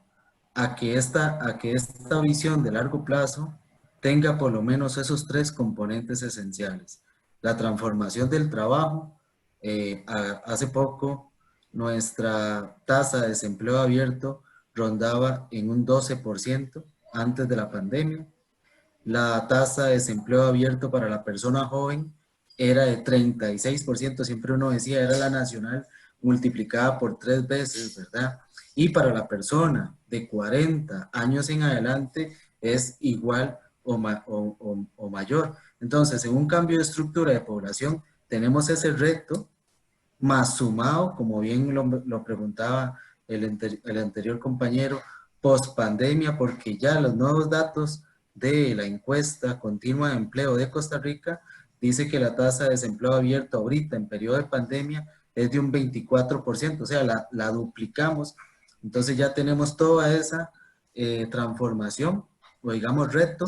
que esta visión de largo plazo tenga por lo menos esos 3 componentes esenciales. La transformación del trabajo. Hace poco nuestra tasa de desempleo abierto rondaba en un 12% antes de la pandemia. La tasa de desempleo abierto para la persona joven era de 36%, siempre uno decía, era la nacional multiplicada por 3 veces, ¿verdad? Y para la persona de 40 años en adelante es igual o mayor. Entonces, en un cambio de estructura de población, tenemos ese reto, más sumado, como bien lo preguntaba el anterior compañero, post pandemia, porque ya los nuevos datos de la encuesta continua de empleo de Costa Rica dice que la tasa de desempleo abierto ahorita en periodo de pandemia es de un 24%, o sea, la duplicamos. Entonces ya tenemos toda esa transformación, o digamos reto,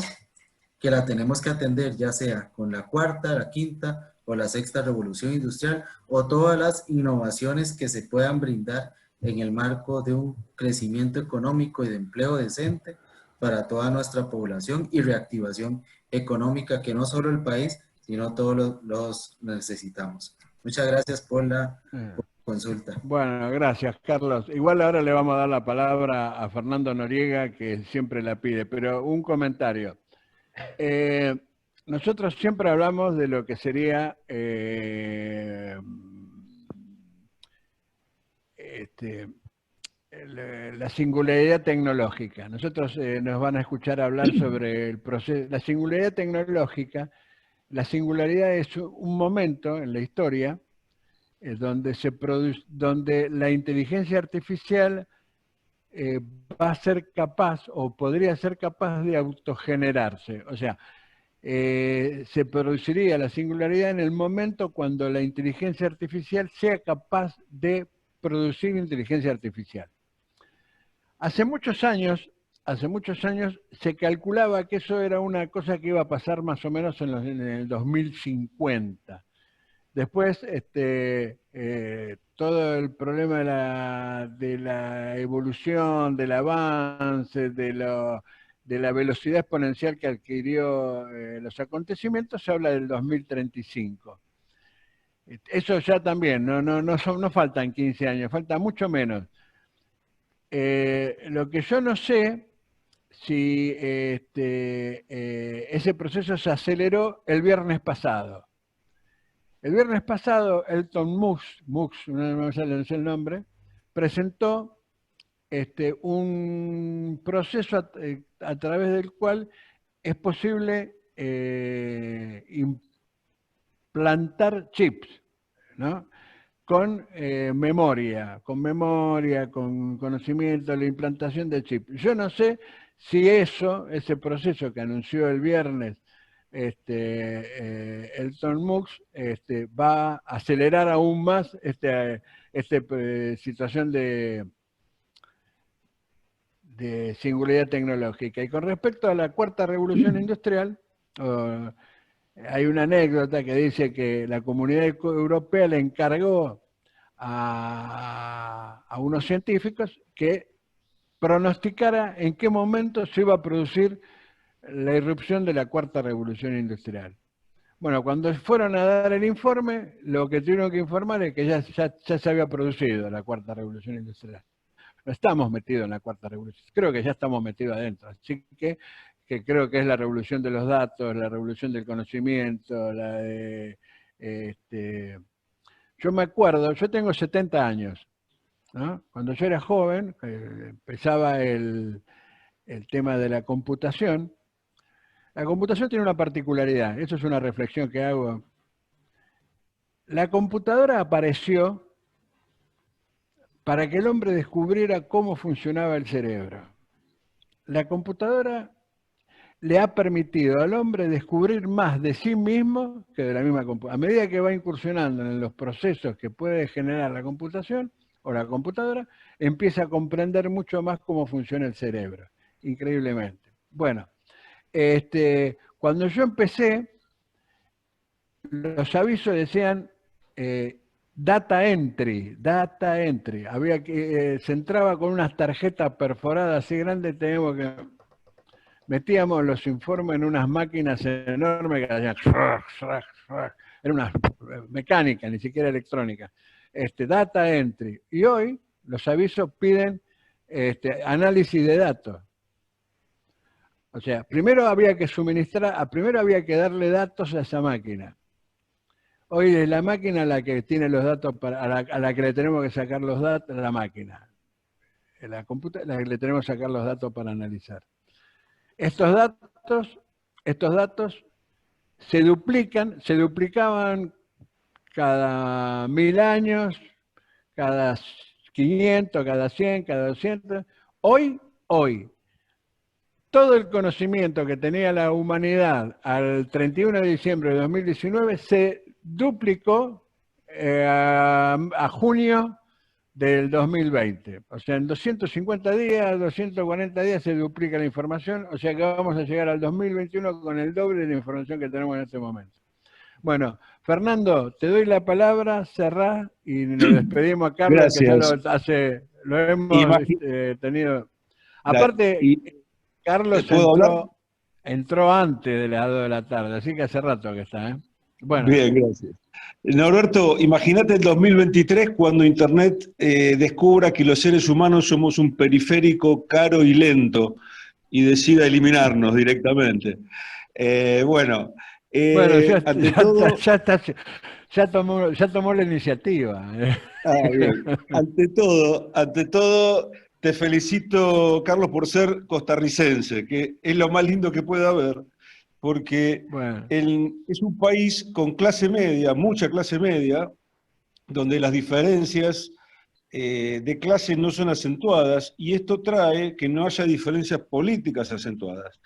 que la tenemos que atender ya sea con la cuarta, la quinta o la sexta revolución industrial, o todas las innovaciones que se puedan brindar en el marco de un crecimiento económico y de empleo decente para toda nuestra población y reactivación económica que no solo el país, sino todos los necesitamos. Muchas gracias por la consulta. Bueno, gracias, Carlos. Igual ahora le vamos a dar la palabra a Fernando Noriega, que siempre la pide, pero un comentario. Nosotros siempre hablamos de lo que sería la singularidad tecnológica. Nosotros nos van a escuchar hablar sobre el proceso. La singularidad tecnológica, la singularidad es un momento en la historia donde la inteligencia artificial va a ser capaz o podría ser capaz de autogenerarse. O sea, se produciría la singularidad en el momento cuando la inteligencia artificial sea capaz de producir inteligencia artificial. Hace muchos años se calculaba que eso era una cosa que iba a pasar más o menos en el 2050. Después, todo el problema de la evolución, del avance, de la velocidad exponencial que adquirió los acontecimientos, se habla del 2035. Eso ya también, no faltan 15 años, falta mucho menos. Lo que yo no sé si ese proceso se aceleró el viernes pasado. El viernes pasado, Elon Musk, no me sale el nombre, presentó un proceso a través del cual es posible implantar chips, ¿no? Con memoria, con conocimiento, la implantación de chips. Yo no sé si ese proceso que anunció el viernes Elon Musk va a acelerar aún más esta situación de singularidad tecnológica. Y con respecto a la cuarta revolución industrial, hay una anécdota que dice que la Comunidad Europea le encargó a unos científicos que pronosticara en qué momento se iba a producir la irrupción de la cuarta revolución industrial. Bueno, cuando fueron a dar el informe, lo que tuvieron que informar es que ya se había producido la cuarta revolución industrial. No estamos metidos en la cuarta revolución, creo que ya estamos metidos adentro, así que creo que es la revolución de los datos, la revolución del conocimiento, la de... Yo me acuerdo, yo tengo 70 años, ¿no? Cuando yo era joven, empezaba el tema de la computación. La computación tiene una particularidad, eso es una reflexión que hago La computadora apareció para que el hombre descubriera cómo funcionaba el cerebro. La computadora le ha permitido al hombre descubrir más de sí mismo que de la misma computadora. A medida que va incursionando en los procesos que puede generar la computación o la computadora, empieza a comprender mucho más cómo funciona el cerebro, increíblemente. Bueno, cuando yo empecé, los avisos decían data entry. Había que, se entraba con unas tarjetas perforadas así grandes, teníamos que metíamos los informes en unas máquinas enormes que hacían era una mecánica, ni siquiera electrónica. Data entry. Y hoy los avisos piden análisis de datos. O sea, primero había que primero había que darle datos a esa máquina. Hoy es la máquina la que tiene los datos, a la que le tenemos que sacar los datos, la máquina. La computadora, la que le tenemos que sacar los datos para analizar. Estos datos se duplicaban cada 1000 años, cada 500, cada 100, cada 200. Hoy, todo el conocimiento que tenía la humanidad al 31 de diciembre de 2019 se duplicó a junio del 2020. O sea, en 250 días, 240 días se duplica la información, o sea que vamos a llegar al 2021 con el doble de la información que tenemos en este momento. Bueno, Fernando, te doy la palabra, cerrá y nos despedimos a Carlos. Gracias. Que ya lo hemos tenido. Aparte, Carlos entró antes de las 2 de la tarde, así que hace rato que está, ¿eh? Bueno. Bien, gracias. Norberto, imagínate el 2023 cuando Internet descubra que los seres humanos somos un periférico caro y lento y decida eliminarnos directamente. Bueno, ya tomó la iniciativa. Bien. Ante todo, te felicito, Carlos, por ser costarricense, que es lo más lindo que puede haber, porque es un país con clase media, mucha clase media, donde las diferencias de clase no son acentuadas, y esto trae que no haya diferencias políticas acentuadas.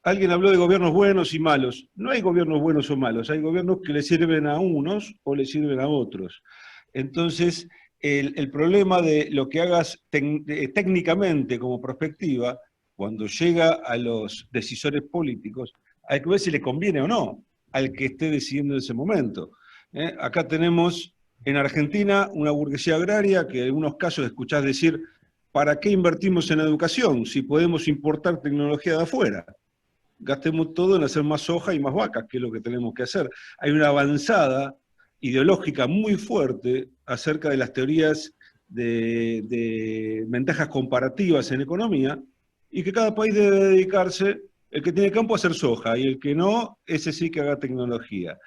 Alguien habló de gobiernos buenos y malos. No hay gobiernos buenos o malos, hay gobiernos que le sirven a unos o le sirven a otros. Entonces, el problema de lo que hagas técnicamente como perspectiva, cuando llega a los decisores políticos, hay que ver si le conviene o no al que esté decidiendo en ese momento. Acá tenemos en Argentina una burguesía agraria que en algunos casos escuchás decir, ¿para qué invertimos en educación si podemos importar tecnología de afuera? Gastemos todo en hacer más soja y más vacas, que es lo que tenemos que hacer. Hay una avanzada ideológica muy fuerte acerca de las teorías de ventajas comparativas en economía, y que cada país debe dedicarse, el que tiene campo a hacer soja, y el que no, ese sí que haga tecnología.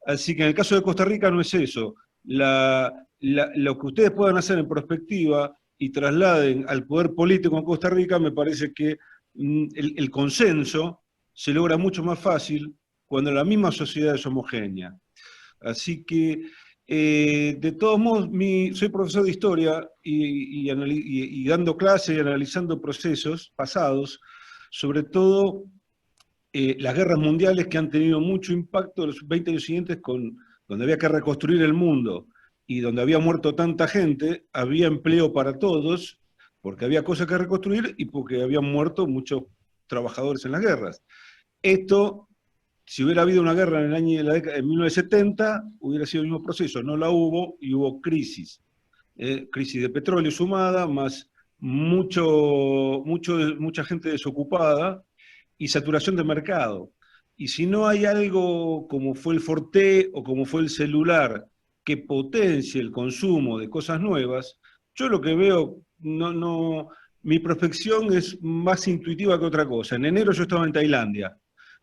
Así que en el caso de Costa Rica no es eso. Lo que ustedes puedan hacer en perspectiva y trasladen al poder político en Costa Rica, me parece que el consenso se logra mucho más fácil cuando la misma sociedad es homogénea. Así que, de todos modos, soy profesor de historia y dando clases y analizando procesos pasados, sobre todo las guerras mundiales que han tenido mucho impacto en los 20 años siguientes, donde había que reconstruir el mundo y donde había muerto tanta gente, había empleo para todos, porque había cosas que reconstruir y porque habían muerto muchos trabajadores en las guerras. Esto, si hubiera habido una guerra en en 1970, hubiera sido el mismo proceso. No la hubo y hubo crisis. Crisis de petróleo sumada, más mucha gente desocupada y saturación de mercado. Y si no hay algo como fue el Forte o como fue el celular que potencie el consumo de cosas nuevas, yo lo que veo, mi prospección es más intuitiva que otra cosa. En enero yo estaba en Tailandia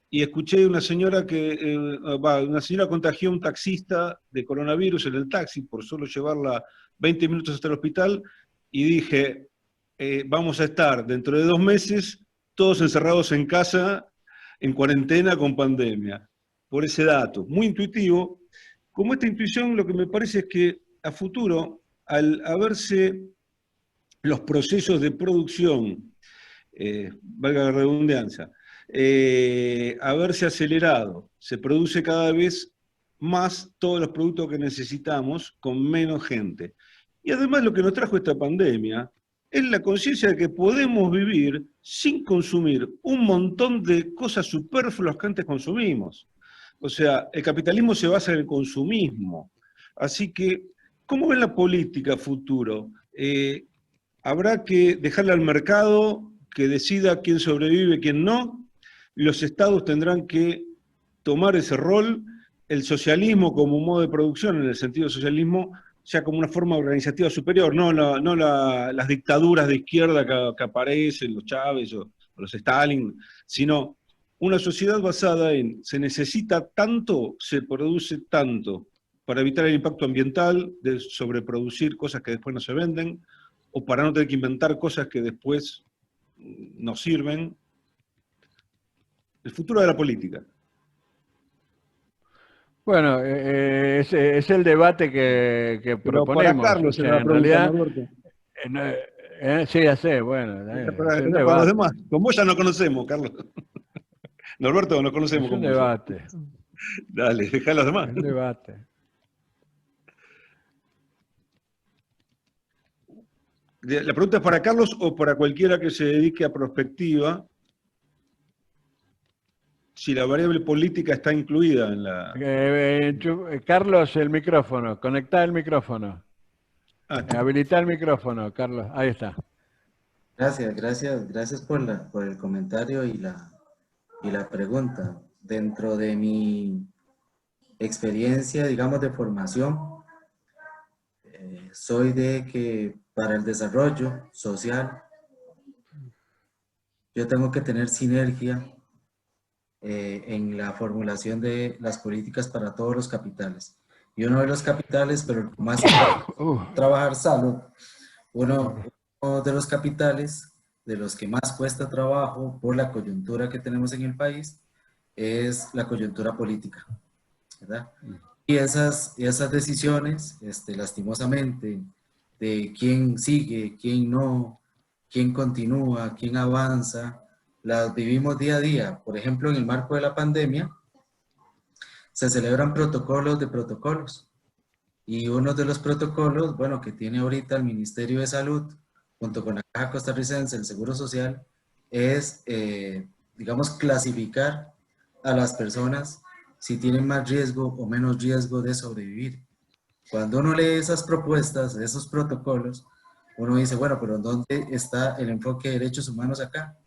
y escuché una señora una señora contagió a un taxista de coronavirus en el taxi por solo llevarla 20 minutos hasta el hospital, y dije, vamos a estar dentro de 2 meses todos encerrados en casa, en cuarentena con pandemia. Por ese dato, muy intuitivo, como esta intuición, lo que me parece es que a futuro, al haberse los procesos de producción, valga la redundancia, haberse acelerado, se produce cada vez más todos los productos que necesitamos con menos gente. Y además lo que nos trajo esta pandemia es la conciencia de que podemos vivir sin consumir un montón de cosas superfluas que antes consumimos. O sea, el capitalismo se basa en el consumismo. Así que, ¿cómo ven la política futuro? ¿Habrá que dejarle al mercado que decida quién sobrevive, quién no? ¿Los estados tendrán que tomar ese rol? ¿El socialismo como modo de producción, en el sentido de socialismo, ya como una forma organizativa superior, no las dictaduras de izquierda que aparecen, los Chávez o los Stalin, sino una sociedad basada en se necesita tanto, se produce tanto, para evitar el impacto ambiental de sobreproducir cosas que después no se venden, o para no tener que inventar cosas que después no sirven? El futuro de la política. Bueno, es el debate que proponemos. Para Carlos, o sea, en realidad, sí, ya sé, bueno. Para los demás. Con vos ya no conocemos, Carlos. Norberto, no conocemos. Es un debate. Dale, dejá a los demás. Es un debate. La pregunta es para Carlos o para cualquiera que se dedique a prospectiva. Si la variable política está incluida en la... Carlos, el micrófono. Conectá el micrófono. Habilita el micrófono, Carlos. Ahí está. Gracias por el comentario y la pregunta. Dentro de mi experiencia, digamos, de formación, soy de que para el desarrollo social yo tengo que tener sinergia en la formulación de las políticas para todos los capitales. Y uno de los capitales, pero el que más trabajar salud, uno de los capitales de los que más cuesta trabajo por la coyuntura que tenemos en el país es la coyuntura política, ¿verdad? Y esas decisiones, lastimosamente, de quién sigue, quién no, quién continúa, quién avanza, las vivimos día a día. Por ejemplo, en el marco de la pandemia, se celebran protocolos de protocolos. Y uno de los protocolos, bueno, que tiene ahorita el Ministerio de Salud, junto con la Caja Costarricense, el Seguro Social, es, digamos, clasificar a las personas si tienen más riesgo o menos riesgo de sobrevivir. Cuando uno lee esas propuestas, esos protocolos, uno dice, bueno, pero ¿dónde está el enfoque de derechos humanos acá?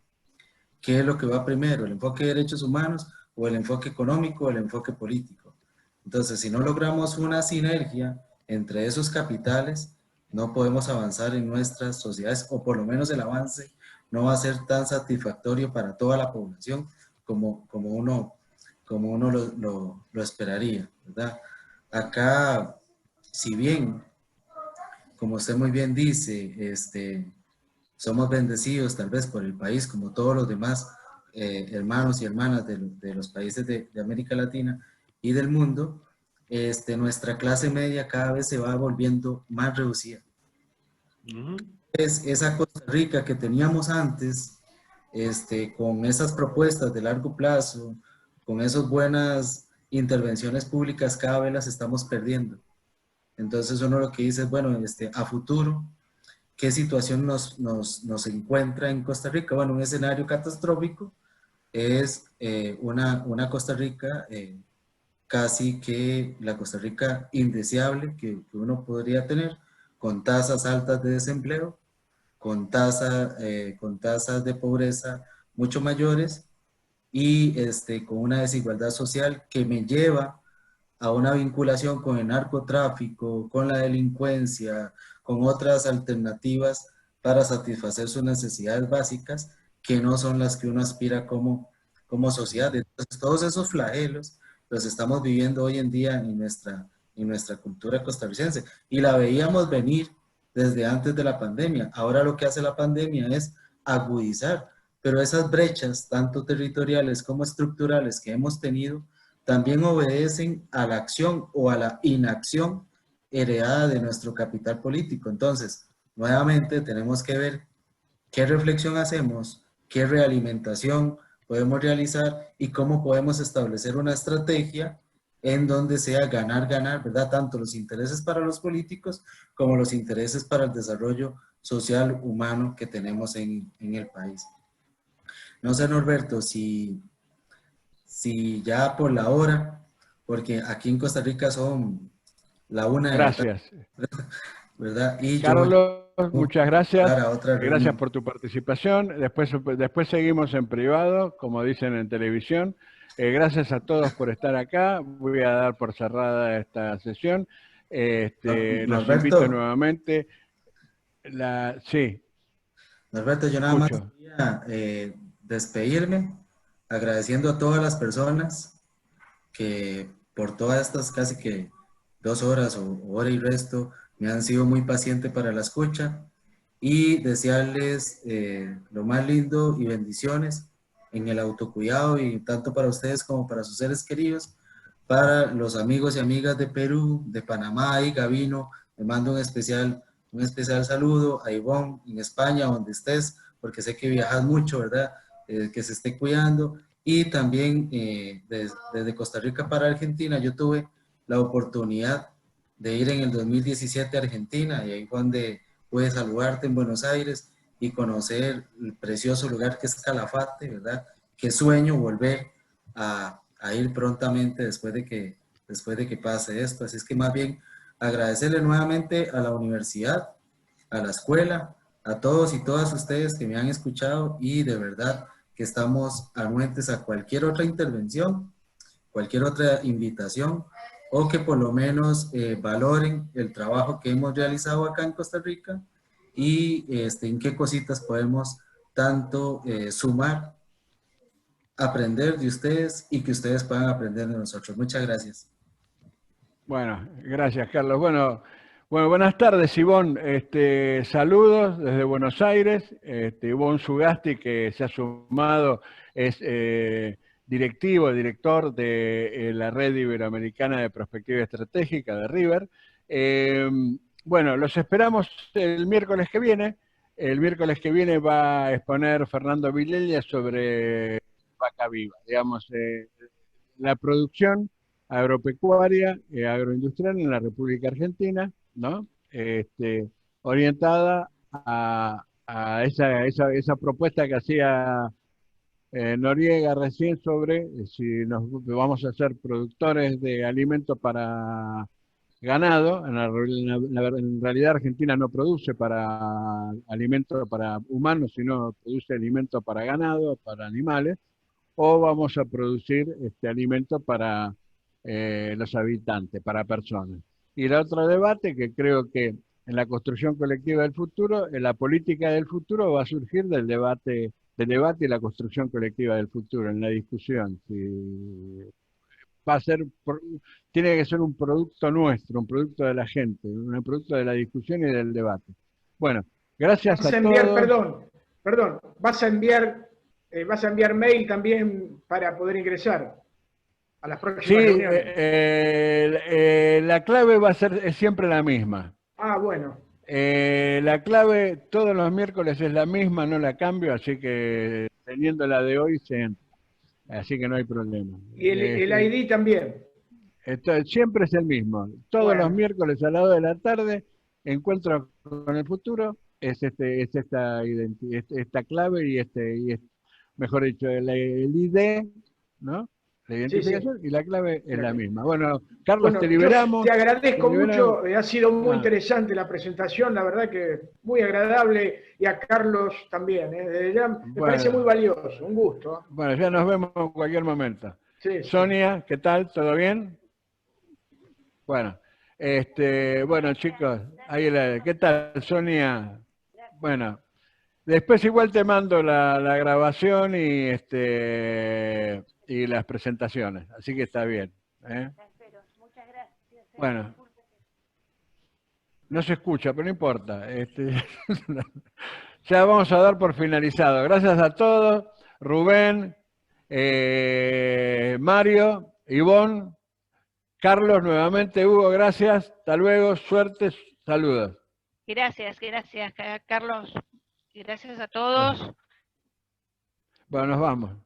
¿Qué es lo que va primero? ¿El enfoque de derechos humanos o el enfoque económico o el enfoque político? Entonces, si no logramos una sinergia entre esos capitales, no podemos avanzar en nuestras sociedades, o por lo menos el avance no va a ser tan satisfactorio para toda la población como uno lo esperaría, ¿verdad? Acá, si bien, como usted muy bien dice, somos bendecidos tal vez por el país, como todos los demás hermanos y hermanas de los países de América Latina y del mundo, nuestra clase media cada vez se va volviendo más reducida. Esa Costa Rica que teníamos antes, con esas propuestas de largo plazo, con esas buenas intervenciones públicas, cada vez las estamos perdiendo. Entonces uno lo que dice es, bueno, a futuro, ¿qué situación nos encuentra en Costa Rica? Bueno, un escenario catastrófico es una Costa Rica, casi que la Costa Rica indeseable que uno podría tener, con tasas altas de desempleo, con tasas de pobreza mucho mayores y con una desigualdad social que me lleva a una vinculación con el narcotráfico, con la delincuencia, con otras alternativas para satisfacer sus necesidades básicas que no son las que uno aspira como sociedad. Entonces, todos esos flagelos los estamos viviendo hoy en día en nuestra cultura costarricense y la veíamos venir desde antes de la pandemia. Ahora lo que hace la pandemia es agudizar, pero esas brechas, tanto territoriales como estructurales que hemos tenido, también obedecen a la acción o a la inacción heredada de nuestro capital político. Entonces, nuevamente tenemos que ver qué reflexión hacemos, qué realimentación podemos realizar y cómo podemos establecer una estrategia en donde sea ganar, ganar, ¿verdad? Tanto los intereses para los políticos como los intereses para el desarrollo social, humano que tenemos en el país. No sé, Norberto, si ya por la hora, porque aquí en Costa Rica son la 1 de la tarde. Gracias. ¿Verdad? Y Carlos, muchas gracias. Gracias por por tu participación. Después seguimos en privado, como dicen en televisión. Gracias a todos por estar acá. Voy a dar por cerrada esta sesión. Los invito nuevamente. Sí. Norberto, yo nada más quería despedirme agradeciendo a todas las personas que por todas estas casi que 2 horas o hora y resto me han sido muy pacientes para la escucha y desearles lo más lindo y bendiciones en el autocuidado y tanto para ustedes como para sus seres queridos, para los amigos y amigas de Perú, de Panamá y Gabino, me mando un especial saludo a Ivonne en España, donde estés, porque sé que viajas mucho, ¿verdad? Que se esté cuidando. Y también desde Costa Rica para Argentina, yo tuve la oportunidad de ir en el 2017 a Argentina, y ahí fue donde pude saludarte en Buenos Aires y conocer el precioso lugar que es Calafate, ¿verdad? Qué sueño volver a ir prontamente después de que pase esto. Así es que más bien agradecerle nuevamente a la universidad, a la escuela, a todos y todas ustedes que me han escuchado y de verdad que estamos anuentes a cualquier otra intervención, cualquier otra invitación o que por lo menos valoren el trabajo que hemos realizado acá en Costa Rica y en qué cositas podemos tanto sumar, aprender de ustedes y que ustedes puedan aprender de nosotros. Muchas gracias. Bueno, gracias, Carlos. Bueno, buenas tardes, Ivonne. Saludos desde Buenos Aires. Ivonne Sugasti, que se ha sumado, es director de la Red Iberoamericana de Prospectiva Estratégica de River. Bueno, los esperamos el miércoles que viene. El miércoles que viene va a exponer Fernando Vilella sobre vaca viva, digamos, la producción agropecuaria, agroindustrial en la República Argentina, ¿no? Orientada a esa propuesta que hacía Noriega recién sobre si nos vamos a ser productores de alimentos para ganado. En realidad Argentina no produce para alimentos para humanos, sino produce alimentos para ganado, para animales, o vamos a producir alimento para los habitantes, para personas. Y el otro debate que creo que en la construcción colectiva del futuro, en la política del futuro va a surgir del debate y la construcción colectiva del futuro, en la discusión. Si va a ser, tiene que ser un producto nuestro, un producto de la gente, un producto de la discusión y del debate. Bueno, gracias a todos. Perdón, vas a enviar mail también para poder ingresar a las próximas reuniones. La clave va a ser siempre la misma. Ah, bueno. La clave todos los miércoles es la misma, no la cambio, así que teniendo la de hoy se entra. Así que no hay problema. Y el ID también. Siempre es el mismo. Todos los miércoles a las 2 de la tarde, Encuentro con el Futuro, es esta clave y mejor dicho, el ID, ¿no? La identificación, sí. Y la clave es la misma. Bueno, Carlos, te liberamos. Te agradezco mucho, ha sido muy interesante la presentación, la verdad que muy agradable, y a Carlos también. Desde ya me parece muy valioso, un gusto. Bueno, ya nos vemos en cualquier momento. Sí, Sonia, ¿qué tal? ¿Todo bien? Bueno, bueno chicos, ahí ¿qué tal, Sonia? Bueno, después igual te mando la grabación y las presentaciones, así que está bien. Muchas gracias. Bueno, no se escucha, pero no importa. Ya vamos a dar por finalizado. Gracias a todos, Rubén, Mario Ivonne, Carlos, nuevamente, Hugo, gracias. Hasta luego, suerte, saludos. Gracias, Carlos. Gracias a todos. Bueno, nos vamos.